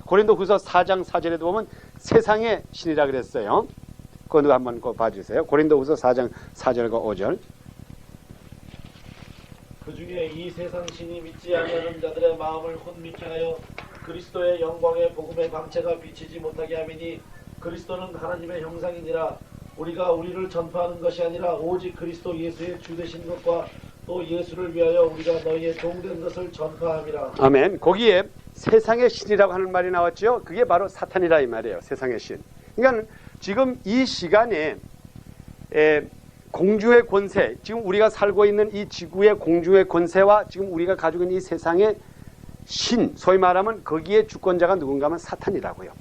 4장 4절에도 보면 세상의 신이라 그랬어요. 그거 한번 봐주세요. 고린도후서 4장 4절과 5절. 그 중에 이 세상 신이 믿지 아니하는 자들의 마음을 혼미케 하여 그리스도의 영광의 복음의 광채가 비치지 못하게 하미니 그리스도는 하나님의 형상이니라. 우리가 우리를 전파하는 것이 아니라 오직 그리스도 예수의 주 되신 것과 또 예수를 위하여 우리가 너희의 종된 것을 전파함이라. 아멘. 거기에 세상의 신이라고 하는 말이 나왔죠. 그게 바로 사탄이라 이 말이에요. 세상의 신. 그러니까 지금 이 시간에 공중의 권세, 지금 우리가 살고 있는 이 지구의 공중의 권세와 지금 우리가 가지고 있는 이 세상의 신, 소위 말하면 거기에 주권자가 누군가 하면 사탄이라고요.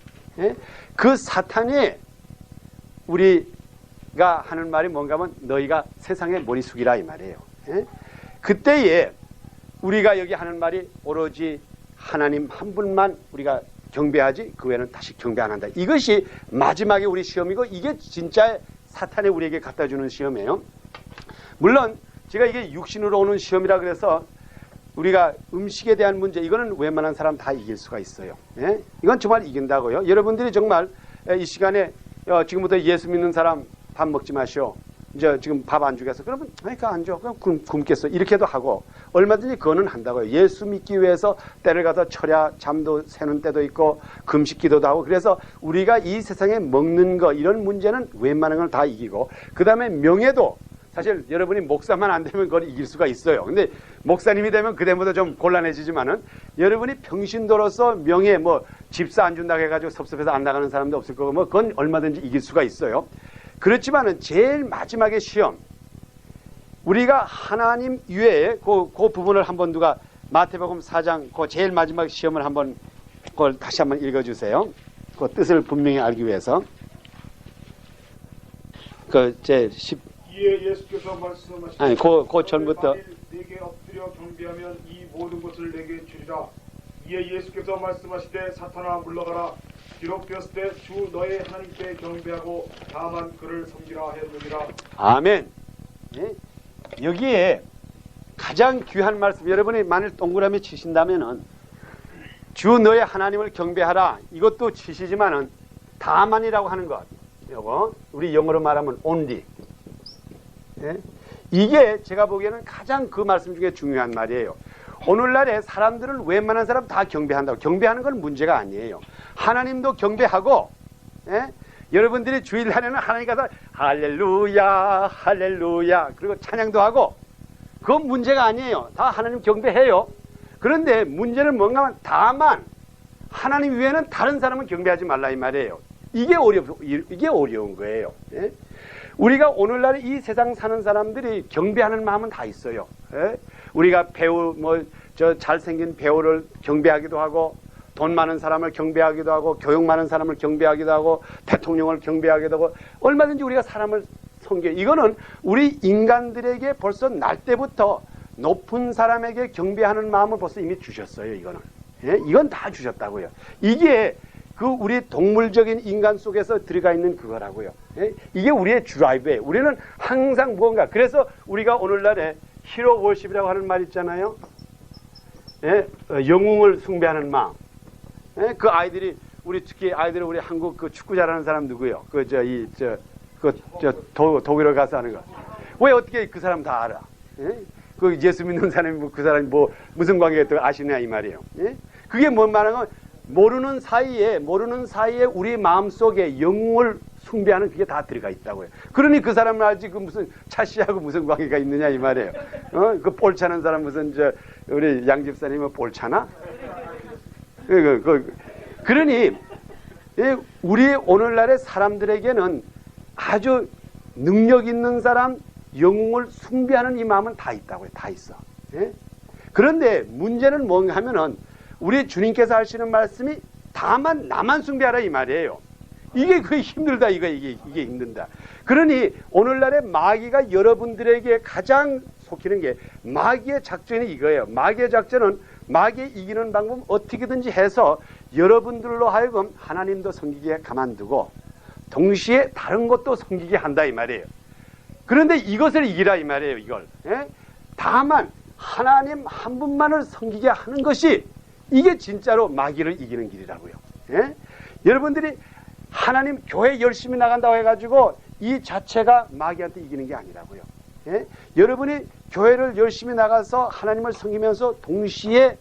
예? 그 사탄이 우리가 하는 말이 뭔가 하면 너희가 세상의 머리숙이라 이 말이에요. 예? 그때에 우리가 여기 하는 말이 오로지 하나님 한 분만 우리가 경배하지 그 외에는 다시 경배 안 한다. 이것이 마지막에 우리 시험이고 이게 진짜 사탄이 우리에게 갖다 주는 시험이에요. 물론 제가 이게 육신으로 오는 시험이라 그래서 우리가 음식에 대한 문제 이거는 웬만한 사람 다 이길 수가 있어요. 예? 이건 정말 이긴다고요. 여러분들이 정말 이 시간에 지금부터 예수 믿는 사람 밥 먹지 마시오. 이제 지금 밥 안 주겠어. 그러면 그러니까 안 줘. 그럼 굶겠어. 이렇게도 하고 얼마든지 그거는 한다고요. 예수 믿기 위해서 때를 가서 철야 잠도 새는 때도 있고 금식 기도도 하고 그래서 우리가 이 세상에 먹는 거 이런 문제는 웬만한 걸 다 이기고 그 다음에 명예도 사실 여러분이 목사만 안 되면 그걸 이길 수가 있어요. 근데 목사님이 되면 그때보다 좀 곤란해지지만은 여러분이 평신도로서 명예 뭐 집사 안 준다고 해가지고 섭섭해서 안 나가는 사람도 없을 거고 뭐 그건 얼마든지 이길 수가 있어요. 그렇지만은 제일 마지막의 시험 우리가 하나님 위에 그 부분을 한번 누가 마태복음 4장 그 제일 마지막 시험을 한번 그걸 다시 한번 읽어주세요. 그 뜻을 분명히 알기 위해서 그 제 10 이에 예수께서 말씀하시되 아니 그 전부터 내게 엎드려 경배하면 이 모든 것을 내게 주리라. 이에 예수께서 말씀하시되 사탄아 물러가라. 기록되었을 때 주 너의 하나님께 경배하고 다만 그를 섬기라 하였느니라. 아멘. 예? 여기에 가장 귀한 말씀 여러분이 만일 동그라미 치신다면은 주 너의 하나님을 경배하라 이것도 치시지만은 다만이라고 하는 것 요거 우리 영어로 말하면 only 예? 이게 제가 보기에는 가장 그 말씀 중에 중요한 말이에요. 오늘날에 사람들은 웬만한 사람 다 경배한다고 경배하는 건 문제가 아니에요. 하나님도 경배하고 예? 여러분들이 주일날에는 하나님 가서 할렐루야 할렐루야 그리고 찬양도 하고 그건 문제가 아니에요. 다 하나님 경배해요. 그런데 문제는 뭔가 하면 다만 하나님 외에는 다른 사람은 경배하지 말라 이 말이에요. 이게 어려운 거예요. 예? 우리가 오늘날 이 세상 사는 사람들이 경배하는 마음은 다 있어요. 예? 우리가 배우 저 잘생긴 배우를 경배하기도 하고 돈 많은 사람을 경배하기도 하고 교육 많은 사람을 경배하기도 하고 대통령을 경배하기도 하고 얼마든지 우리가 사람을 섬겨. 이거는 우리 인간들에게 벌써 날 때부터 높은 사람에게 경배하는 마음을 벌써 이미 주셨어요. 이거는 예? 이건 다 주셨다고요. 이게 그 우리 동물적인 인간 속에서 들어가 있는 그거라고요. 예? 이게 우리의 드라이브예요. 우리는 항상 무언가 그래서 우리가 오늘날에 히로 월십이라고 하는 말 있잖아요. 예? 영웅을 숭배하는 마음. 예? 그 아이들이 특히 아이들은 우리 한국 그 축구 잘하는 사람 누구요? 독일에 가서 하는 거. 왜 어떻게 그 사람 다 알아? 예? 그 예수 믿는 사람이 그 사람이 무슨 관계가 또 아시냐 이 말이에요. 예? 그게 뭔 말하면 모르는 사이에 우리 마음 속에 영웅을 숭배하는 그게 다 들어가 있다고요. 그러니 그 사람은 알지 그 무슨 차씨하고 무슨 관계가 있느냐 이 말이에요. 그 볼 차는 사람 무슨 우리 양 집사님은 볼 차나? 그러니 우리 오늘날의 사람들에게는 아주 능력 있는 사람, 영웅을 숭배하는 이 마음은 다 있다고요. 다 있어. 예? 그런데 문제는 뭔가 하면은 우리 주님께서 하시는 말씀이 다만 나만 숭배하라 이 말이에요. 이게 그게 힘들다 이게 힘든다. 그러니 오늘날의 마귀가 여러분들에게 가장 속히는 게 마귀의 작전이 이거예요. 마귀의 작전은 마귀 이기는 방법 어떻게든지 해서 여러분들로 하여금 하나님도 섬기게 가만두고 동시에 다른 것도 섬기게 한다 이 말이에요. 그런데 이것을 이기라 이 말이에요. 이걸. 예? 다만 하나님 한 분만을 섬기게 하는 것이 이게 진짜로 마귀를 이기는 길이라고요. 예? 여러분들이 하나님 교회 열심히 나간다고 해가지고 이 자체가 마귀한테 이기는 게 아니라고요. 예? 여러분이 교회를 열심히 나가서 하나님을 섬기면서 동시에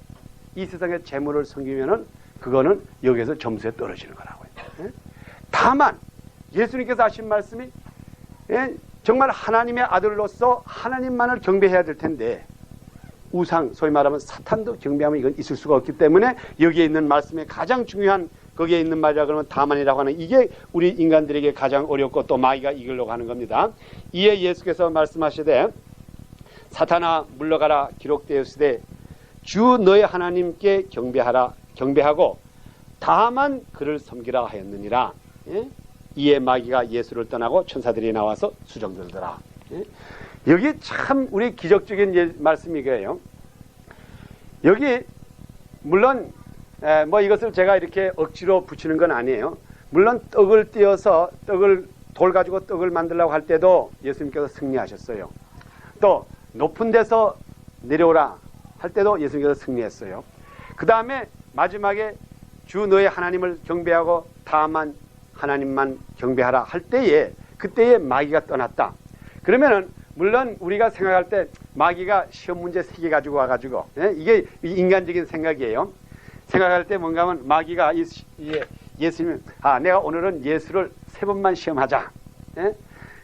이 세상의 재물을 섬기면은 그거는 여기에서 점수에 떨어지는 거라고요. 예? 다만 예수님께서 하신 말씀이 예? 정말 하나님의 아들로서 하나님만을 경배해야 될 텐데 우상, 소위 말하면 사탄도 경배하면 이건 있을 수가 없기 때문에 여기에 있는 말씀의 가장 중요한 거기에 있는 말이라 그러면 다만이라고 하는 이게 우리 인간들에게 가장 어렵고 또 마귀가 이기려고 하는 겁니다. 이에 예수께서 말씀하시되 사탄아 물러가라 기록되었으되 주 너의 하나님께 경배하고 다만 그를 섬기라 하였느니라. 예? 이에 마귀가 예수를 떠나고 천사들이 나와서 수정들더라. 예? 여기 참 우리 기적적인 말씀이 이거예요. 여기 물론 뭐 이것을 제가 이렇게 억지로 붙이는 건 아니에요. 물론 떡을 띄어서 돌 가지고 떡을 만들려고 할 때도 예수님께서 승리하셨어요. 또 높은 데서 내려오라 할 때도 예수님께서 승리했어요. 그 다음에 마지막에 주 너의 하나님을 경배하고 다만 하나님만 경배하라 할 때에 그때에 마귀가 떠났다. 그러면은 물론 우리가 생각할 때 마귀가 시험 문제 3개 가지고 와가지고 이게 인간적인 생각이에요. 생각할 때 뭔가 하면 마귀가 예수님 내가 오늘은 예수를 3번만 시험하자. 예?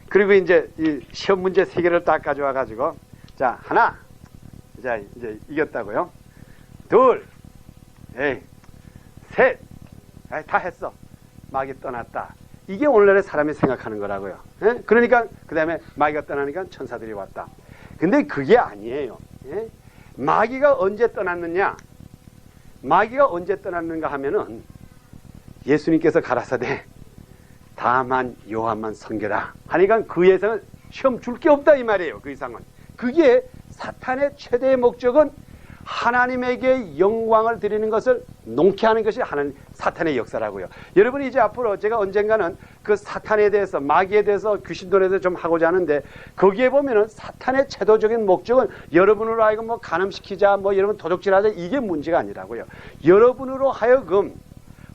그리고 이제 이 시험 문제 3개를 딱 가져와 가지고 자 하나 자 이제 이겼다고요. 둘 셋 다 했어. 마귀 떠났다. 이게 오늘날의 사람이 생각하는 거라고요. 예? 그러니까 그 다음에 마귀가 떠나니까 천사들이 왔다. 근데 그게 아니에요. 예? 마귀가 언제 떠났느냐? 마귀가 언제 떠났는가 하면은 예수님께서 가라사대 다만 요한만 섬겨라 하니까 그 이상은 시험 줄 게 없다 이 말이에요. 그 이상은. 그게 사탄의 최대의 목적은 하나님에게 영광을 드리는 것을 농케 하는 것이 사탄의 역사라고요. 여러분이 이제 앞으로 제가 언젠가는 그 사탄에 대해서 마귀에 대해서 귀신돈에 대해서 좀 하고자 하는데 거기에 보면은 사탄의 최도적인 목적은 여러분으로 하여금 뭐 간음시키자 뭐 여러분 도적질하자 이게 문제가 아니라고요. 여러분으로 하여금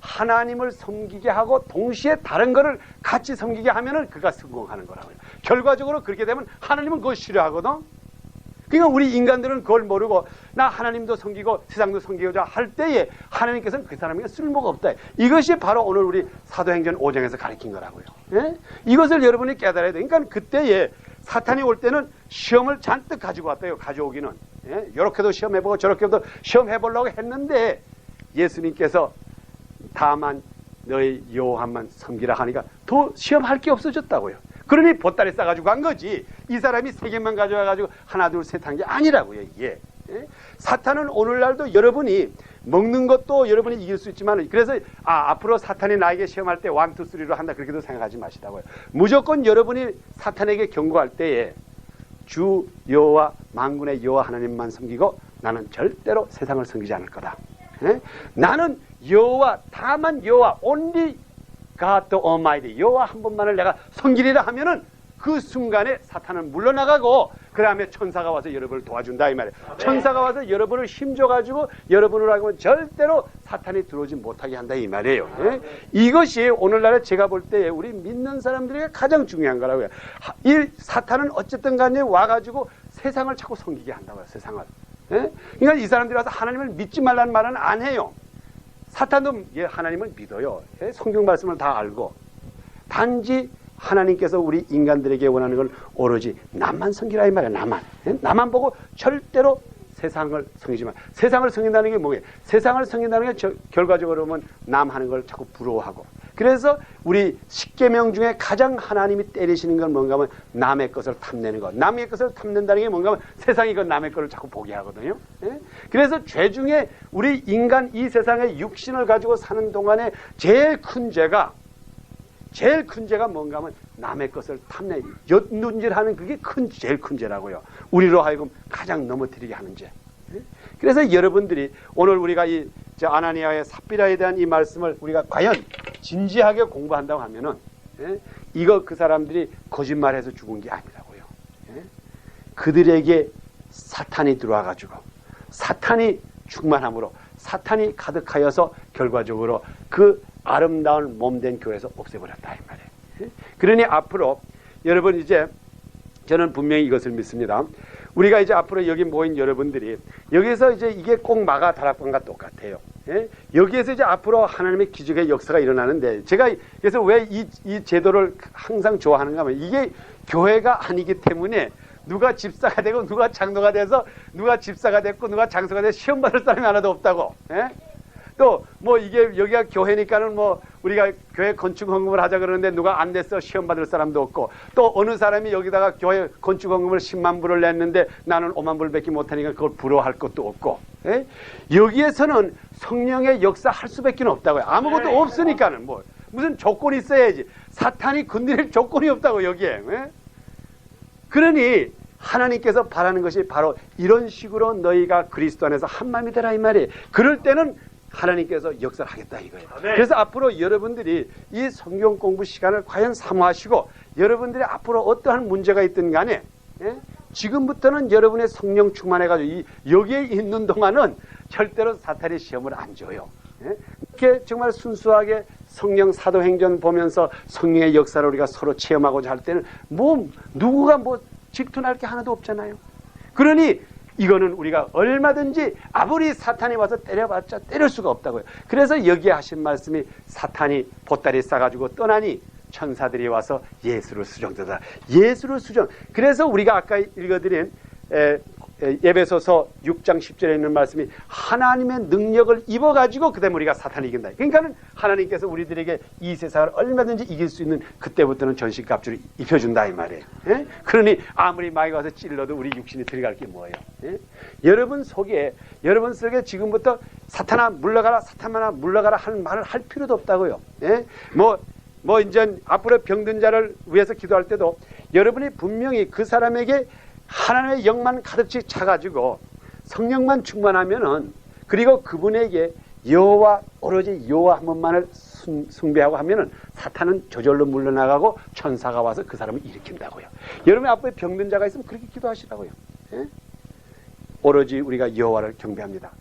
하나님을 섬기게 하고 동시에 다른 거를 같이 섬기게 하면은 그가 성공하는 거라고요. 결과적으로 그렇게 되면 하나님은 그걸 싫어하거든. 그러니까 우리 인간들은 그걸 모르고 나 하나님도 섬기고 세상도 섬기고자 할 때에 하나님께서는 그 사람에게 쓸모가 없다. 이것이 바로 오늘 우리 사도행전 5장에서 가르친 거라고요. 예? 이것을 여러분이 깨달아야 돼. 그러니까 그때에 사탄이 올 때는 시험을 잔뜩 가지고 왔대요. 가져오기는. 예? 이렇게도 시험해보고 저렇게도 시험해보려고 했는데 예수님께서 다만 너희 요한만 섬기라 하니까 더 시험할 게 없어졌다고요. 그러니 보따리 싸가지고 간 거지. 이 사람이 3개만 가져와가지고 하나 둘 셋 한 게 아니라고요. 이게. 예? 사탄은 오늘날도 여러분이 먹는 것도 여러분이 이길 수 있지만 그래서 앞으로 사탄이 나에게 시험할 때 1, 2, 3로 한다 그렇게도 생각하지 마시라고요. 무조건 여러분이 사탄에게 경고할 때에 주 여호와 만군의 여호와 하나님만 섬기고 나는 절대로 세상을 섬기지 않을 거다. 예? 나는 여호와 다만 여호와 only God the Almighty 여호와 한 분만을 내가 섬기리라 하면은 그 순간에 사탄은 물러나가고 그 다음에 천사가 와서 여러분을 도와준다 이 말이에요. 천사가 와서 여러분을 힘줘가지고 여러분을 하고 절대로 사탄이 들어오지 못하게 한다 이 말이에요. 예? 이것이 오늘날에 제가 볼 때 우리 믿는 사람들에게 가장 중요한 거라고요. 이 사탄은 어쨌든 간에 와가지고 세상을 자꾸 섬기게 한다고요. 세상을. 예? 그러니까 이 사람들이 와서 하나님을 믿지 말라는 말은 안 해요. 사탄도 하나님을 믿어요. 성경 말씀을 다 알고 단지 하나님께서 우리 인간들에게 원하는 건 오로지 나만 섬기라 이 말이야. 나만 보고 절대로 세상을 섬기지 마. 세상을 섬긴다는 게 뭐예요? 세상을 섬긴다는 게 결과적으로 보면 남 하는 걸 자꾸 부러워하고 그래서 우리 십계명 중에 가장 하나님이 때리시는 건 뭔가 하면 남의 것을 탐내는 것. 남의 것을 탐낸다는 게 뭔가 하면 세상이 그 남의 것을 자꾸 보게 하거든요. 예? 그래서 죄 중에 우리 인간 이 세상에 육신을 가지고 사는 동안에 제일 큰 죄가 뭔가 하면 남의 것을 탐내, 엿눈질하는 그게 제일 큰 죄라고요. 우리로 하여금 가장 넘어뜨리게 하는 죄. 그래서 여러분들이 오늘 우리가 이 아나니아의 삽비라에 대한 이 말씀을 우리가 과연 진지하게 공부한다고 하면은 이거 그 사람들이 거짓말해서 죽은 게 아니라고요. 그들에게 사탄이 들어와가지고 사탄이 충만함으로 사탄이 가득하여서 결과적으로 그 아름다운 몸된 교회에서 없애버렸다 이 말이에요. 그러니 앞으로 여러분 이제 저는 분명히 이것을 믿습니다. 우리가 이제 앞으로 여기 모인 여러분들이 여기서 이제 이게 꼭 마가 다락방과 똑같아요. 예? 여기에서 이제 앞으로 하나님의 기적의 역사가 일어나는데 제가 그래서 왜 이 제도를 항상 좋아하는가 하면 이게 교회가 아니기 때문에 누가 집사가 되고 누가 장로가 돼서 누가 집사가 됐고 누가 장로가 돼서 시험 받을 사람이 하나도 없다고. 예? 또 뭐 이게 여기가 교회니까는 뭐 우리가 교회 건축 헌금을 하자 그러는데 누가 안 됐어 시험 받을 사람도 없고 또 어느 사람이 여기다가 교회 건축 헌금을 10만 불을 냈는데 나는 5만 불밖에 못하니까 그걸 부러워할 것도 없고. 예? 여기에서는 성령의 역사 할 수밖에 없다고요. 아무것도 없으니까는 뭐 무슨 조건이 있어야지. 사탄이 건드릴 조건이 없다고 여기에. 예? 그러니 하나님께서 바라는 것이 바로 이런 식으로 너희가 그리스도 안에서 한 마음이 되라 이 말이에요. 그럴 때는 하나님께서 역사를 하겠다 이거예요. 그래서 앞으로 여러분들이 이 성경 공부 시간을 과연 사모하시고 여러분들이 앞으로 어떠한 문제가 있든 간에 지금부터는 여러분의 성령 충만해가지고 여기에 있는 동안은 절대로 사탄의 시험을 안 줘요. 이렇게 정말 순수하게 성령 사도행전 보면서 성령의 역사를 우리가 서로 체험하고자 할 때는 뭐 누구가 뭐 질투날 게 하나도 없잖아요. 그러니 이거는 우리가 얼마든지 아무리 사탄이 와서 때려봤자 때릴 수가 없다고요. 그래서 여기에 하신 말씀이 사탄이 보따리 싸가지고 떠나니 천사들이 와서 예수를 수정되다. 예수를 수정. 그래서 우리가 아까 읽어드린 에베소서 6장 10절에 있는 말씀이 하나님의 능력을 입어가지고 그 다음에 우리가 사탄을 이긴다. 그러니까는 하나님께서 우리들에게 이 세상을 얼마든지 이길 수 있는 그때부터는 전신갑주를 입혀준다 이 말이에요. 예? 그러니 아무리 마귀가 와서 찔러도 우리 육신이 들어갈 게 뭐예요? 예? 여러분 속에 지금부터 사탄아 물러가라 사탄아 물러가라 하는 말을 할 필요도 없다고요. 예? 뭐 이제 앞으로 병든 자를 위해서 기도할 때도 여러분이 분명히 그 사람에게 하나님의 영만 가득히 차가지고 성령만 충만하면은 그리고 그분에게 오로지 여호와 한 번만을 숭배하고 하면은 사탄은 저절로 물러나가고 천사가 와서 그 사람을 일으킨다고요. 여러분 앞에 병든 자가 있으면 그렇게 기도하시라고요. 예? 오로지 우리가 여호와를 경배합니다.